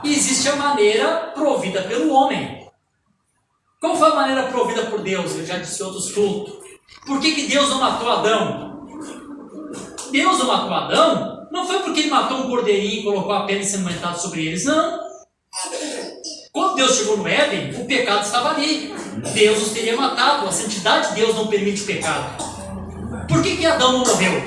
e existe a maneira provida pelo homem. Qual foi a maneira provida por Deus? Eu já disse em outros cultos. Por que Deus não matou Adão? Deus não matou Adão não foi porque ele matou um cordeirinho e colocou a pena ensanguentada sobre eles, não. Quando Deus chegou no Éden, o pecado estava ali. Deus os teria matado. A santidade de Deus não permite o pecado. Por que Adão não morreu?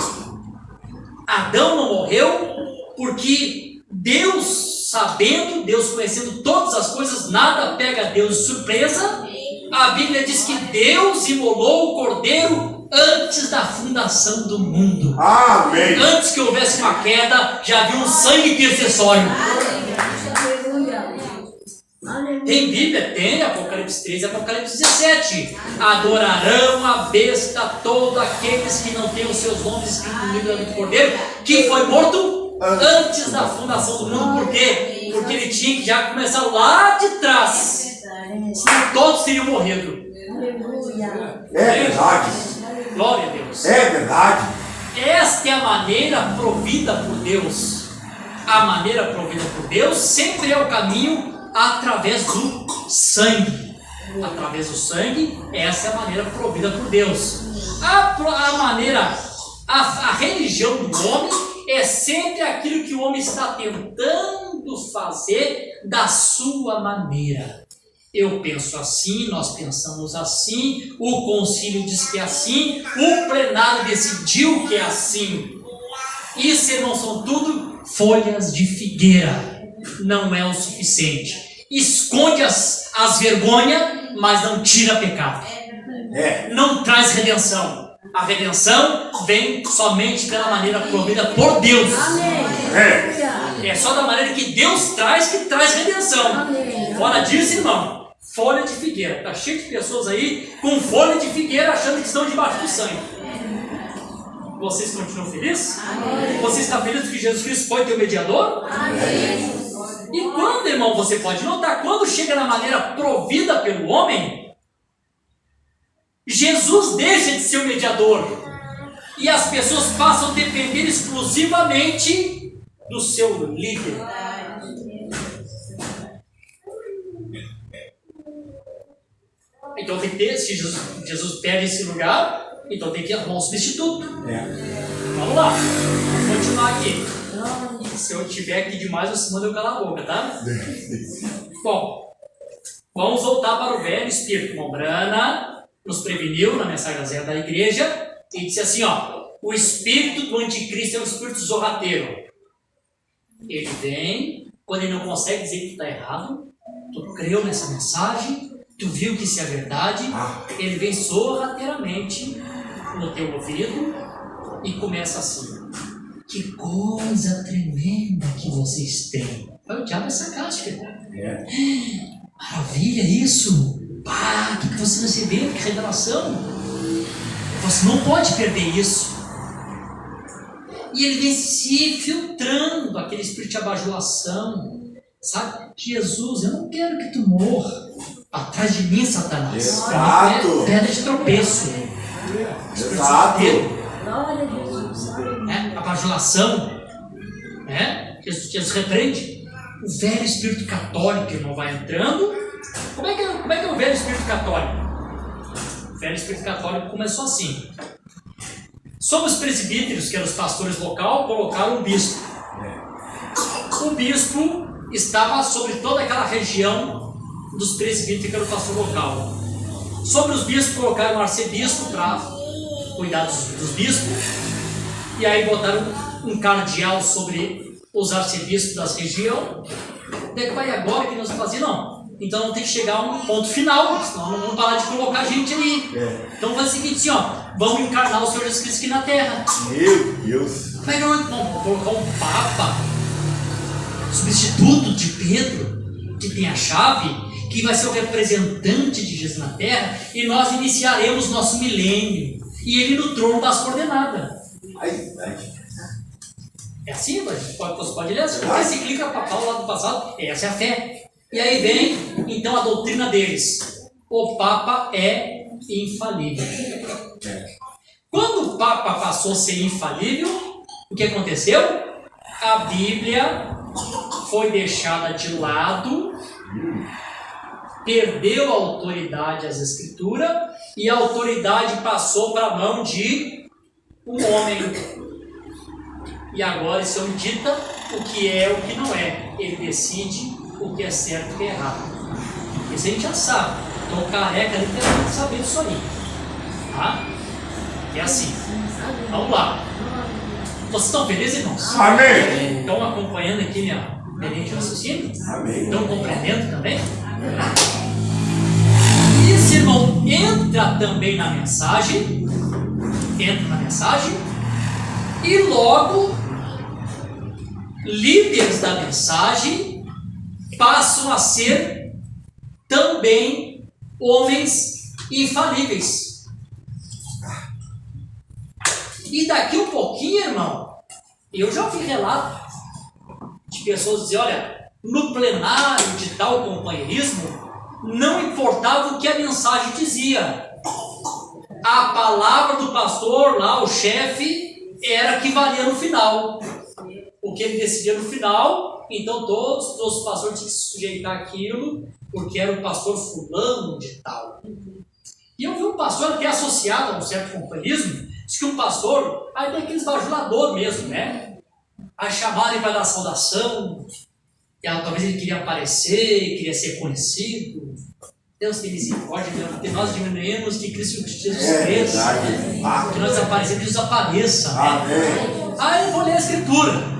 Adão não morreu porque Deus, sabendo, Deus conhecendo todas as coisas, nada pega Deus de surpresa. A Bíblia diz que Deus imolou o cordeiro antes da fundação do mundo. Amém. Antes que houvesse uma queda, já havia um sangue intercessório. Tem Bíblia? Tem, Apocalipse 13 e Apocalipse 17. Adorarão a besta todos aqueles que não têm os seus nomes escritos no livro do Cordeiro, que foi morto antes da fundação do mundo. Por quê? Porque ele tinha que já começar lá de trás. Senão todos teriam morrido. É verdade. Glória a Deus. É verdade. Esta é a maneira provida por Deus. A maneira provida por Deus sempre é o caminho através do sangue. Através do sangue, essa é a maneira provida por Deus. A religião do homem é sempre aquilo que o homem está tentando fazer da sua maneira. Eu penso assim, nós pensamos assim, o concílio diz que é assim, o plenário decidiu que é assim. Isso, irmão, são tudo folhas de figueira. Não é o suficiente. Esconde as vergonhas, mas não tira pecado. Não traz redenção. A redenção vem somente pela maneira provida por Deus. É só da maneira que Deus traz que traz redenção. Fora disso, irmão, folha de figueira. Está cheio de pessoas aí com folha de figueira achando que estão debaixo do sangue. Vocês continuam felizes? Você está feliz porque Jesus Cristo foi teu mediador? E quando, irmão, você pode notar, quando chega na maneira provida pelo homem, Jesus deixa de ser o mediador e as pessoas passam a depender exclusivamente do seu líder. Então tem que ter, se Jesus perde esse lugar, então tem que arrumar um substituto. Vamos lá, vamos continuar aqui. Se eu tiver aqui demais, você manda eu calar a boca, tá? Bom, vamos voltar para o velho espírito. Mombrana nos preveniu na mensagem da igreja e disse assim, ó: o espírito do anticristo é um espírito zorrateiro. Ele vem, quando ele não consegue dizer que tu está errado, tu creu nessa mensagem, tu viu que isso é verdade, ele vem sorrateiramente no teu ouvido e começa assim: que coisa tremenda que vocês têm. O diabo é sarcástico. Maravilha isso. Pá, que você recebeu, que revelação. Você não pode perder isso. E ele vem se filtrando, aquele espírito de abajulação. Sabe? Jesus, eu não quero que tu morra. Atrás de mim, Satanás. Exato. Pedra de tropeço. Exato. Glória a Deus. A bajulação, né? Jesus repreende. O velho espírito católico, irmão, vai entrando. Como é que é o velho espírito católico? O velho espírito católico começou assim: sobre os presbíteros, que eram os pastores local, colocaram um bispo. O bispo estava sobre toda aquela região dos presbíteros, que era o pastor local. Sobre os bispos colocaram um arcebispo para cuidar dos bispos. E aí botaram um cardeal sobre os arcebispos das regiões. Daí vai agora que nós vamos fazer? Não. Então não tem que chegar a um ponto final, senão não vamos parar de colocar gente ali. Então vamos fazer o seguinte, assim, ó, vamos encarnar o Senhor Jesus Cristo aqui na terra. Meu Deus. Como é que vamos colocar um Papa, substituto de Pedro, que tem a chave, que vai ser o representante de Jesus na terra, e nós iniciaremos nosso milênio. E ele no trono das coordenadas. É assim, você pode ler assim, porque se clica papal lá do passado, essa é a fé. E aí vem, então, a doutrina deles. O Papa é infalível. Quando o Papa passou a ser infalível, o que aconteceu? A Bíblia foi deixada de lado, perdeu a autoridade às Escrituras, e a autoridade passou para a mão de um homem. E agora esse homem dita o que é e o que não é. Ele decide o que é certo e o que é errado. Isso a gente já sabe. Estou careca literalmente sabendo isso aí. Tá? É assim. Vamos lá. Vocês estão felizes, irmãos? Amém. Estão acompanhando aqui minha linha de raciocínio? Amém. Estão compreendendo também? E esse irmão entra também na mensagem. E logo líderes da mensagem passam a ser também homens infalíveis. E daqui um pouquinho, irmão, eu já ouvi relato de pessoas dizer: olha, no plenário de tal companheirismo não importava o que a mensagem dizia, a palavra do pastor lá, o chefe, era que valia no final. O que ele decidia no final, então todos os pastores tinham que se sujeitar àquilo, porque era o pastor fulano de tal. E eu vi um pastor até associado a um certo companheirismo, diz que um pastor, aí tem aqueles bajuladores mesmo, né? Aí chamaram ele para dar saudação, e talvez ele queria aparecer, queria ser conhecido. Deus tem misericórdia, porque nós diminuímos que Cristo Jesus cresça, né? Que nós aparecemos, Jesus apareça, né? Aí eu vou ler a Escritura.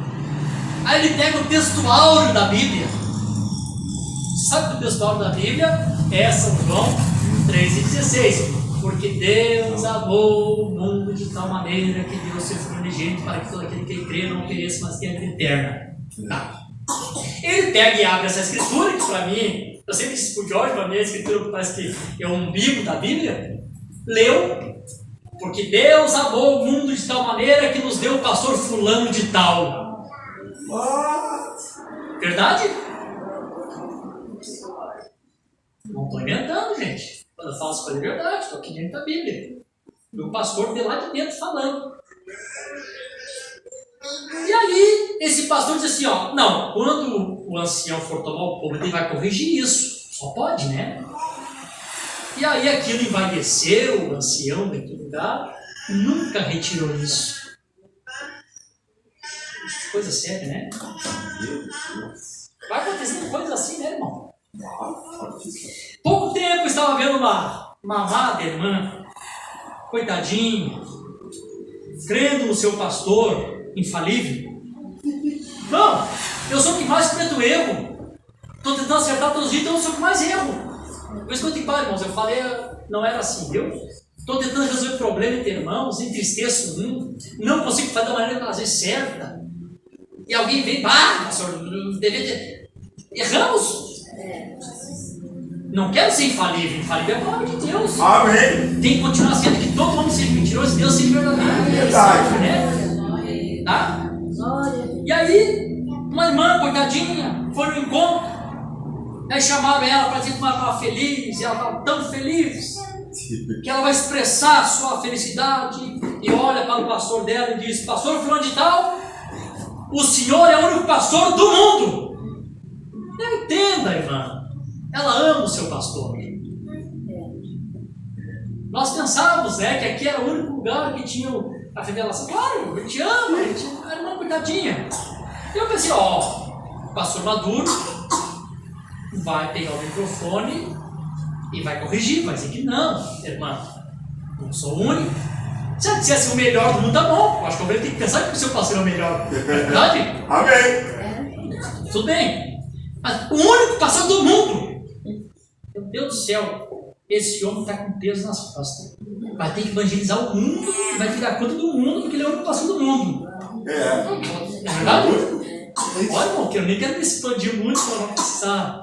Aí ele pega o texto áureo da Bíblia. Você sabe que o texto áureo da Bíblia é São João 3,16. Porque Deus amou o mundo de tal maneira que deu seu Filho unigênito para que todo aquele que crê não pereça, mas tenha vida eterna. Tá. Ele pega e abre essa escritura, que para mim, eu sempre disse pro Jorge, para mim a escritura parece que é o umbigo da Bíblia. Leu, porque Deus amou o mundo de tal maneira que nos deu o pastor fulano de tal. Verdade? Não estou inventando, gente. Quando eu falo as coisas é verdade, estou aqui dentro da Bíblia. E o pastor veio lá de dentro falando. E aí, esse pastor diz assim, ó, não, quando o ancião for tomar o povo, ele vai corrigir isso. Só pode, né? E aí aquilo envaideceu o ancião daquele lugar, nunca retirou isso. Coisa séria, né? Vai acontecendo coisas assim, né, irmão? Pouco tempo eu estava vendo uma amada irmã, coitadinha, crendo no seu pastor infalível. Não, eu sou o que mais cometo erro. Estou tentando acertar todos os dias, então eu sou o que mais erro. Por isso que eu te falo, irmãos, eu falei, não era assim, viu? Estou tentando resolver problema entre irmãos, entristeço um, não consigo fazer da maneira às vezes certa. E alguém vem, pastor, erramos. Não quero ser infalível, infalível é a palavra de Deus. Amém. Tem que continuar sendo que todo homem seja mentiroso e Deus seja verdadeiro. Verdade. Né? Tá? E aí, uma irmã, coitadinha, foi no encontro, aí chamaram ela para dizer que ela estava feliz, e ela estava tão feliz, que ela vai expressar a sua felicidade, e olha para o pastor dela e diz: pastor fulano de tal, o senhor é o único pastor do mundo. Não entenda, irmã, ela ama o seu pastor. Nós pensávamos, né, que aqui era o único lugar que tinha a revelação. Claro, ele te ama, ele te ama, irmã, coitadinha. E eu pensei, o pastor maduro vai pegar o microfone e vai corrigir, vai dizer que não, irmã, não sou o único. Se ela dissesse o melhor do mundo, tá bom. Eu acho que o tem que pensar que o seu pastor é o melhor. É verdade? Amém. Tudo bem. Mas o único pastor do mundo. Meu Deus do céu, esse homem está com peso nas costas. Vai ter que evangelizar o mundo e vai tirar conta do mundo, porque ele é o único pastor do mundo. É verdade? Olha, irmão, que eu nem quero me expandir muito para não precisar.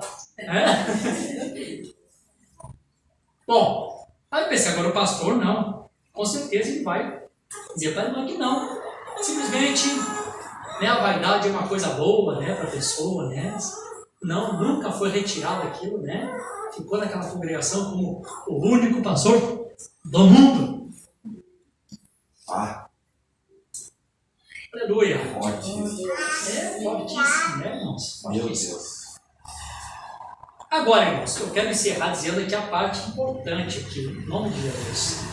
Bom, aí eu pensei, agora o pastor não. Com certeza ele vai dizer para a irmã que não. Simplesmente, né, a vaidade é uma coisa boa, né, para a pessoa, né? Não, nunca foi retirado aquilo, né? Ficou naquela congregação como o único pastor do mundo. Aleluia. Fortíssimo. Fortíssimo, né, irmãos? Meu Deus. Agora, irmãos, eu quero encerrar dizendo aqui a parte importante aqui, em nome de Jesus.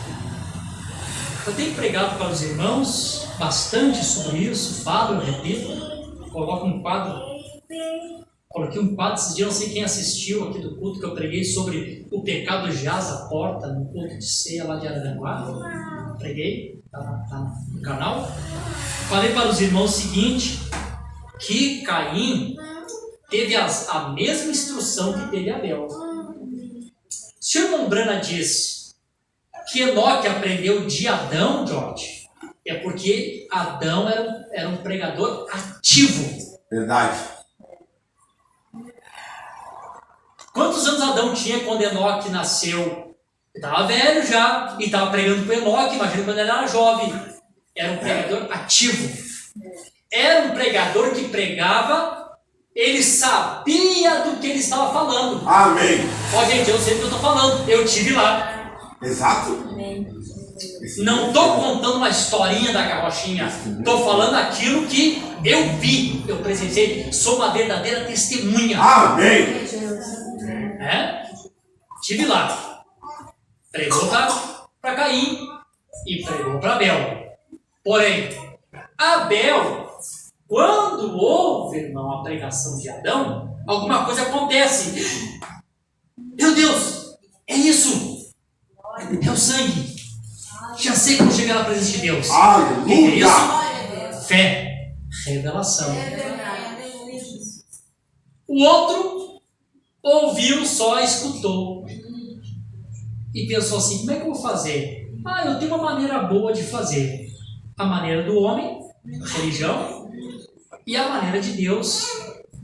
Eu tenho pregado para os irmãos bastante sobre isso, falo, eu repito, coloco um quadro. Coloquei um quadro esses dias, não sei quem assistiu aqui do culto que eu preguei sobre o pecado jaz à porta, no culto de ceia lá de Araranguá. Preguei, tá no canal. Falei para os irmãos o seguinte, que Caim teve a mesma instrução que teve Abel. Se o irmão Brana diz que Enoque aprendeu de Adão, George, é porque Adão era um pregador ativo. Verdade. Quantos anos Adão tinha quando Enoque nasceu? Ele estava velho já e estava pregando para Enoque, imagina quando ele era jovem. Era um pregador ativo. Era um pregador que pregava, ele sabia do que ele estava falando. Amém. Gente, eu sei do que eu estou falando, eu estive lá. Exato. Não estou contando uma historinha da carrochinha, estou falando aquilo que eu vi, eu presenciei, sou uma verdadeira testemunha. Amém. Estive lá, pregou para Caim e pregou para Abel. Porém, Abel, quando ouve, irmão, a pregação de Adão, alguma coisa acontece. Meu Deus, é isso, é o sangue. Já sei como chegar na presença de Deus. Aleluia. O que é isso? Fé, revelação. O outro ouviu, só escutou. E pensou assim, como é que eu vou fazer? Eu tenho uma maneira boa de fazer. A maneira do homem, religião, e a maneira de Deus,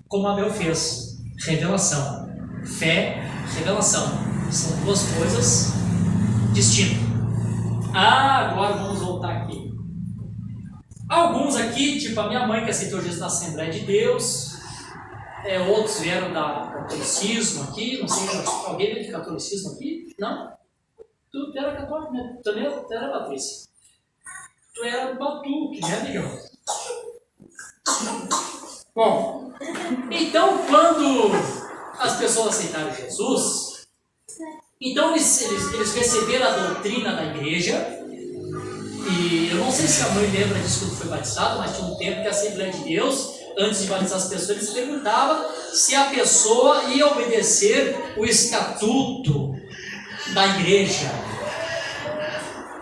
como Abel fez. Revelação. Fé, revelação. São duas coisas distintas. Agora vamos voltar aqui. Alguns aqui, tipo a minha mãe que aceitou Jesus na Assembleia de Deus, outros vieram da catolicismo aqui, não sei se alguém veio de catolicismo aqui, não? Tu era católico, né? Também era Patrícia. Tu era do Batuque, né, amigão? Bom, então quando as pessoas aceitaram Jesus, então eles receberam a doutrina da igreja, e eu não sei se a mãe lembra disso quando foi batizado, mas tinha um tempo que a Assembleia de Deus, antes de batizar as pessoas, eles perguntavam se a pessoa ia obedecer o estatuto da igreja.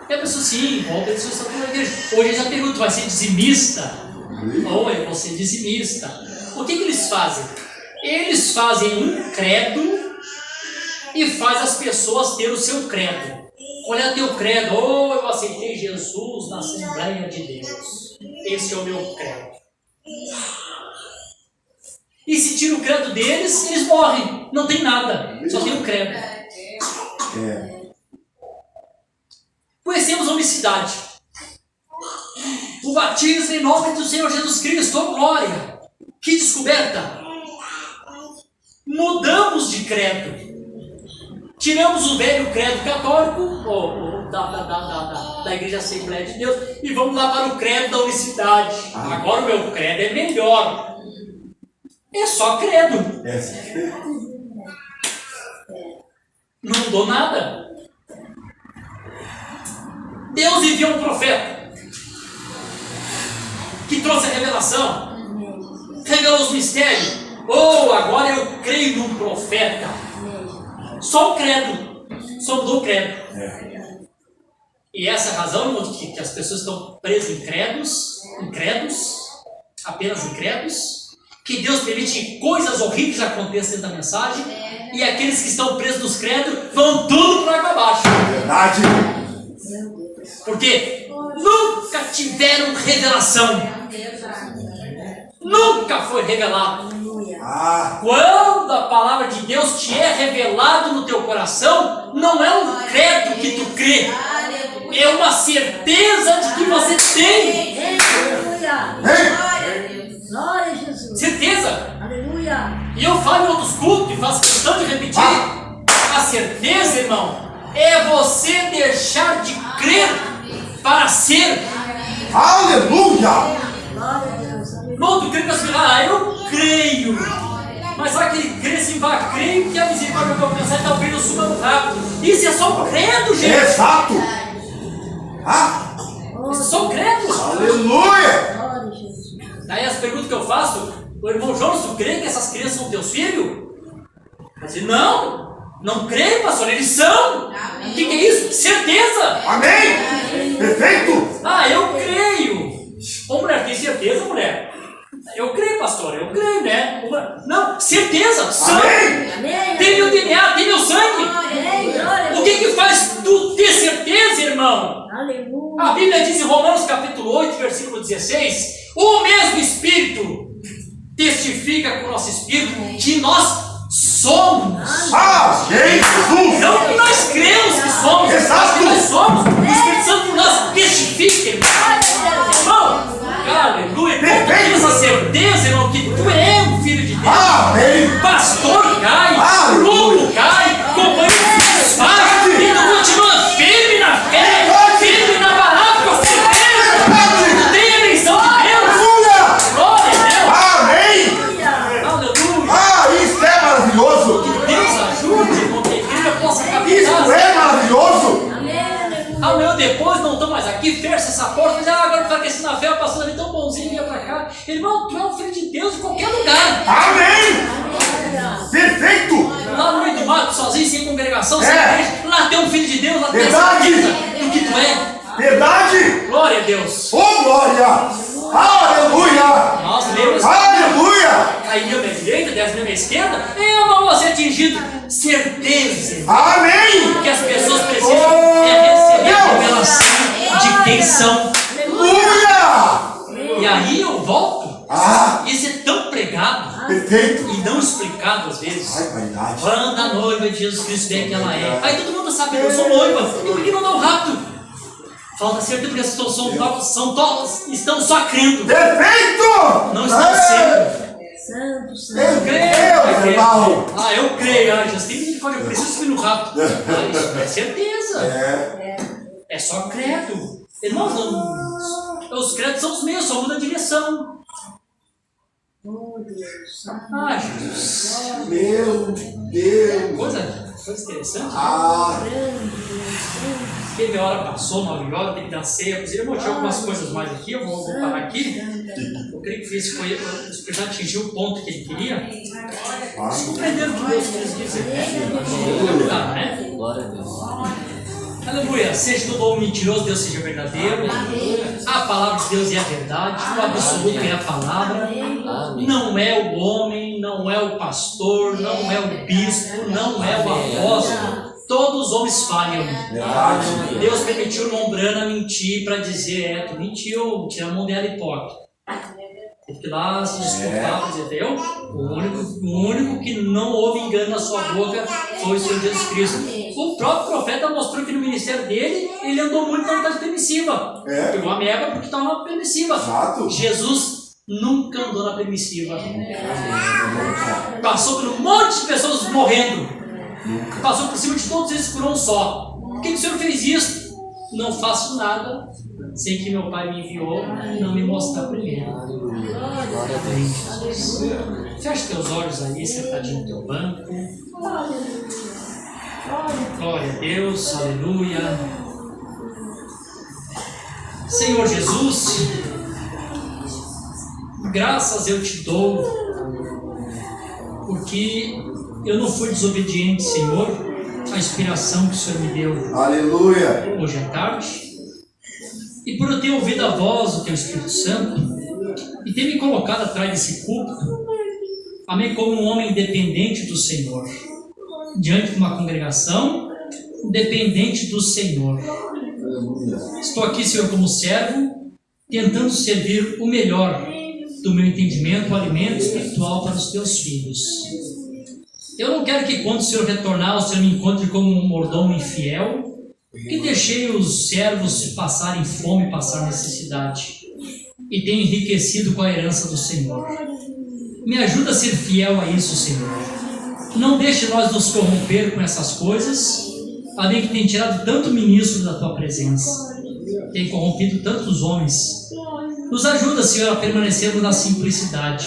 E a pessoa, sim, bom, a pessoa está na igreja. Hoje já pergunta, vai ser dizimista? Ou eu vou ser dizimista. O que eles fazem? Eles fazem um credo e faz as pessoas ter o seu credo. Qual é o teu credo? Oh, eu aceitei Jesus na Assembleia de Deus. Esse é o meu credo. E se tira o credo deles, eles morrem. Não tem nada, só tem o credo. Conhecemos a unicidade. O batismo em nome do Senhor Jesus Cristo, oh glória! Que descoberta! Mudamos de credo. Tiramos o velho credo católico, da Igreja Assembleia de Deus, e vamos lá para o credo da unicidade. Agora o meu credo é melhor. É só credo. Não mudou nada. Deus enviou um profeta que trouxe a revelação, revelou os mistérios. Oh, agora eu creio num profeta. Só o credo, só mudou o credo. E essa é a razão que as pessoas estão presas em credos, apenas em credos, que Deus permite que coisas horríveis aconteçam dentro da mensagem, e aqueles que estão presos nos credos vão tudo para água abaixo. Verdade. Porque nunca tiveram revelação. Nunca foi revelado. Quando a palavra de Deus te é revelado no teu coração, não é um credo que tu crê, é uma certeza de que você tem. Glória a Jesus. Certeza. Aleluia. E eu falo em outros cultos e faço questão de repetir. A certeza, irmão, é você deixar de crer para ser. Aleluia. Glória a Deus. Não, tu crê para se eu creio. Mas só que ele crê assim, vai, creio que a misericórdia vai alcançar e talvez eu suba no rápido. Isso é só um credo, gente. Exato. Isso é só um credo. Aleluia. Glória a Jesus. Daí as perguntas que eu faço, o irmão Jonas, tu crê que essas crianças são teus filhos? Eu digo, não creio, pastor, eles são. O que é isso? Certeza. Amém. Perfeito. Eu creio. Ô mulher, tem certeza, mulher? Eu creio, pastor, eu creio, né? Não, certeza, sangue. Amém. Tem meu DNA, tem meu sangue. Amém. Glória. O que faz tu ter certeza, irmão? Aleluia. A Bíblia diz em Romanos capítulo 8, versículo 16, o mesmo Espírito testifica com o nosso Espírito que nós somos. Jesus. Não que nós cremos que somos, mas que nós somos. O Espírito Santo nós testifica, irmão. Aleluia. Quando tem essa certeza, irmão, que tu é um filho de Deus. Amém. Pastor cai, grupo cai, companheiro se desfaz, e tu continua firme na fé, firme na palavra, com certeza. Tu tem a eleição de Deus. Glória a Deus. Amém. Aleluia. Isso é maravilhoso. Que Deus ajude, irmão, que a igreja possa Isso captar. é maravilhoso. Amanhã depois não estão mais aqui, fecha essa porta, diz, agora está aquecendo na fé, o pastor ali tão bonzinho, vinha para cá. Irmão, tu é um filho de Deus em qualquer lugar. Amém. Perfeito. Lá no meio do mato, sozinho, sem congregação, sem igreja, lá tem um filho de Deus, lá tem Verdade. certeza do que tu é. Verdade. Glória a Deus. Oh, glória. Aleluia. Nós lemos, Aleluia. caí à minha direita, 10 à minha esquerda, eu não vou ser atingido. Certeza, irmão. Amém. Que as pessoas precisam receber a revelação de quem são. Aleluia. E aí eu volto. Isso é tão pregado Perfeito. e não explicado às vezes. Verdade. Quando a noiva de Jesus Cristo vem que ela é. Aí todo mundo sabe que eu sou noiva. E por que não dá um rapto? Falta certeza porque estão só crendo. Perfeito. Não estão sendo. Santo, santo. Meu Creio. irmão. Eu creio. Jesus tem misericórdia, eu preciso subir no rapto. Isso é certeza. É só credo. Irmãos, os credos são os meus, só muda a direção. Oh, Deus. Jesus. Meu Deus. Coisa interessante. Teve a hora, passou 9 horas, tem que dar ceia. Eu mostrei algumas coisas mais aqui, eu vou parar aqui. Eu creio que esse foi, o Espírito já atingiu o ponto que ele queria. Eles compreenderam que Deus quis dizer. Né? Glória a Deus. Aleluia. Seja todo homem mentiroso, Deus seja verdadeiro. A palavra de Deus é a verdade. O absoluto é a palavra. Não é o homem, não é o pastor, não é o bispo, não é o apóstolo. Todos os homens falham. Deus permitiu o irmão Brana mentir para dizer, tu mentiu, tira a mão dela, hipócrita. Teve que ir lá se desculpar, dizer, o único que não houve engano na sua boca foi o Senhor Jesus Cristo. O próprio profeta mostrou que no ministério dele, ele andou muito na vontade permissiva. Pegou a mega porque estava na permissiva. Jesus nunca andou na permissiva. Passou por um monte de pessoas morrendo. Passou por cima de todos eles por um só. Por que o Senhor fez isso? Não faço nada sem que meu Pai me enviou não me mostrar primeiro. Fecha teus olhos aí, sentadinho no teu banco. Glória a Deus, aleluia. Senhor Jesus, graças eu te dou, porque eu não fui desobediente, Senhor, à inspiração que o Senhor me deu. Aleluia. Hoje à tarde. E por eu ter ouvido a voz do Teu Espírito Santo e ter me colocado atrás desse púlpito, amém, como um homem dependente do Senhor, diante de uma congregação dependente do Senhor. Estou aqui, Senhor, como servo, tentando servir o melhor do meu entendimento, o alimento espiritual para os Teus filhos. Eu não quero que quando o Senhor retornar, o Senhor me encontre como um mordomo infiel, que deixei os servos passarem fome, passar necessidade, e tenho enriquecido com a herança do Senhor. Me ajuda a ser fiel a isso, Senhor. Não deixe nós nos corromper com essas coisas, além que tem tirado tanto ministro da Tua presença, tem corrompido tantos homens. Nos ajuda, Senhor, a permanecermos na simplicidade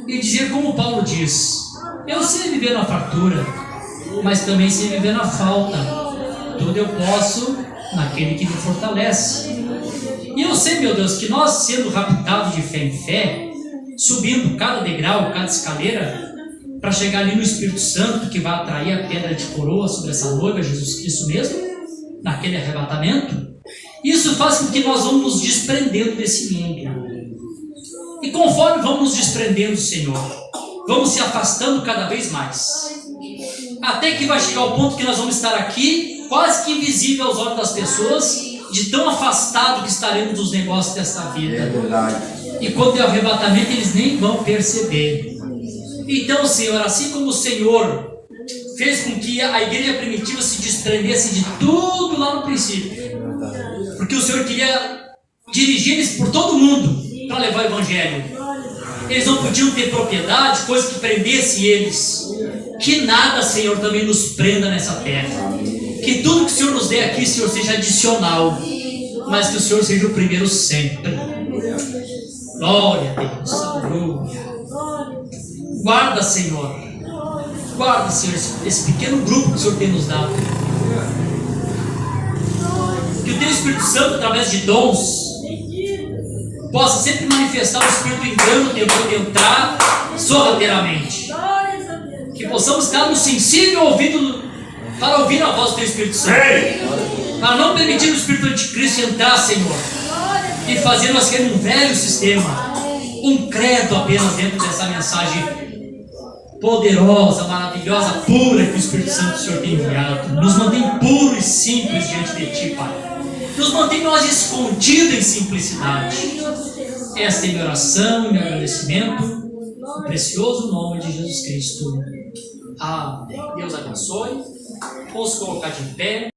e dizer como Paulo diz: eu sei viver na fartura, mas também sei viver na falta. Tudo eu posso naquele que me fortalece. E eu sei, meu Deus, que nós, sendo raptados de fé em fé, subindo cada degrau, cada escaleira, para chegar ali no Espírito Santo, que vai atrair a pedra de coroa sobre essa noiva, Jesus Cristo mesmo, naquele arrebatamento, isso faz com que nós vamos nos desprendendo desse mundo. E conforme vamos nos desprendendo, Senhor, vamos se afastando cada vez mais. Até que vai chegar o ponto que nós vamos estar aqui, quase que invisível aos olhos das pessoas, de tão afastado que estaremos dos negócios desta vida. É verdade. E quando é o arrebatamento, eles nem vão perceber. Então, Senhor, assim como o Senhor fez com que a igreja primitiva se desprendesse de tudo lá no princípio, porque o Senhor queria dirigir eles por todo mundo para levar o Evangelho. Eles não podiam ter propriedade, coisa que prendesse eles. Que nada, Senhor, também nos prenda nessa terra. Que tudo que o Senhor nos dê aqui, Senhor, seja adicional, mas que o Senhor seja o primeiro sempre. Glória a Deus, aleluia. Guarda, Senhor, esse pequeno grupo que o Senhor tem nos dado. Que o Teu Espírito Santo, através de dons, possa sempre manifestar o Espírito engano, tentando entrar sorrateiramente. Que possamos estar no sensível ouvido para ouvir a voz do Teu Espírito Santo. Para não permitir o Espírito Anticristo entrar, Senhor, e fazer nós queremos um velho sistema, um credo apenas dentro dessa mensagem poderosa, maravilhosa, pura que o Espírito Santo do Senhor tem enviado. Nos mantém puros e simples diante de Ti, Pai. Nos mantém nós escondidos em simplicidade. Esta é minha oração e meu agradecimento, no precioso nome de Jesus Cristo. Amém. Deus abençoe. Vamos colocar de pé.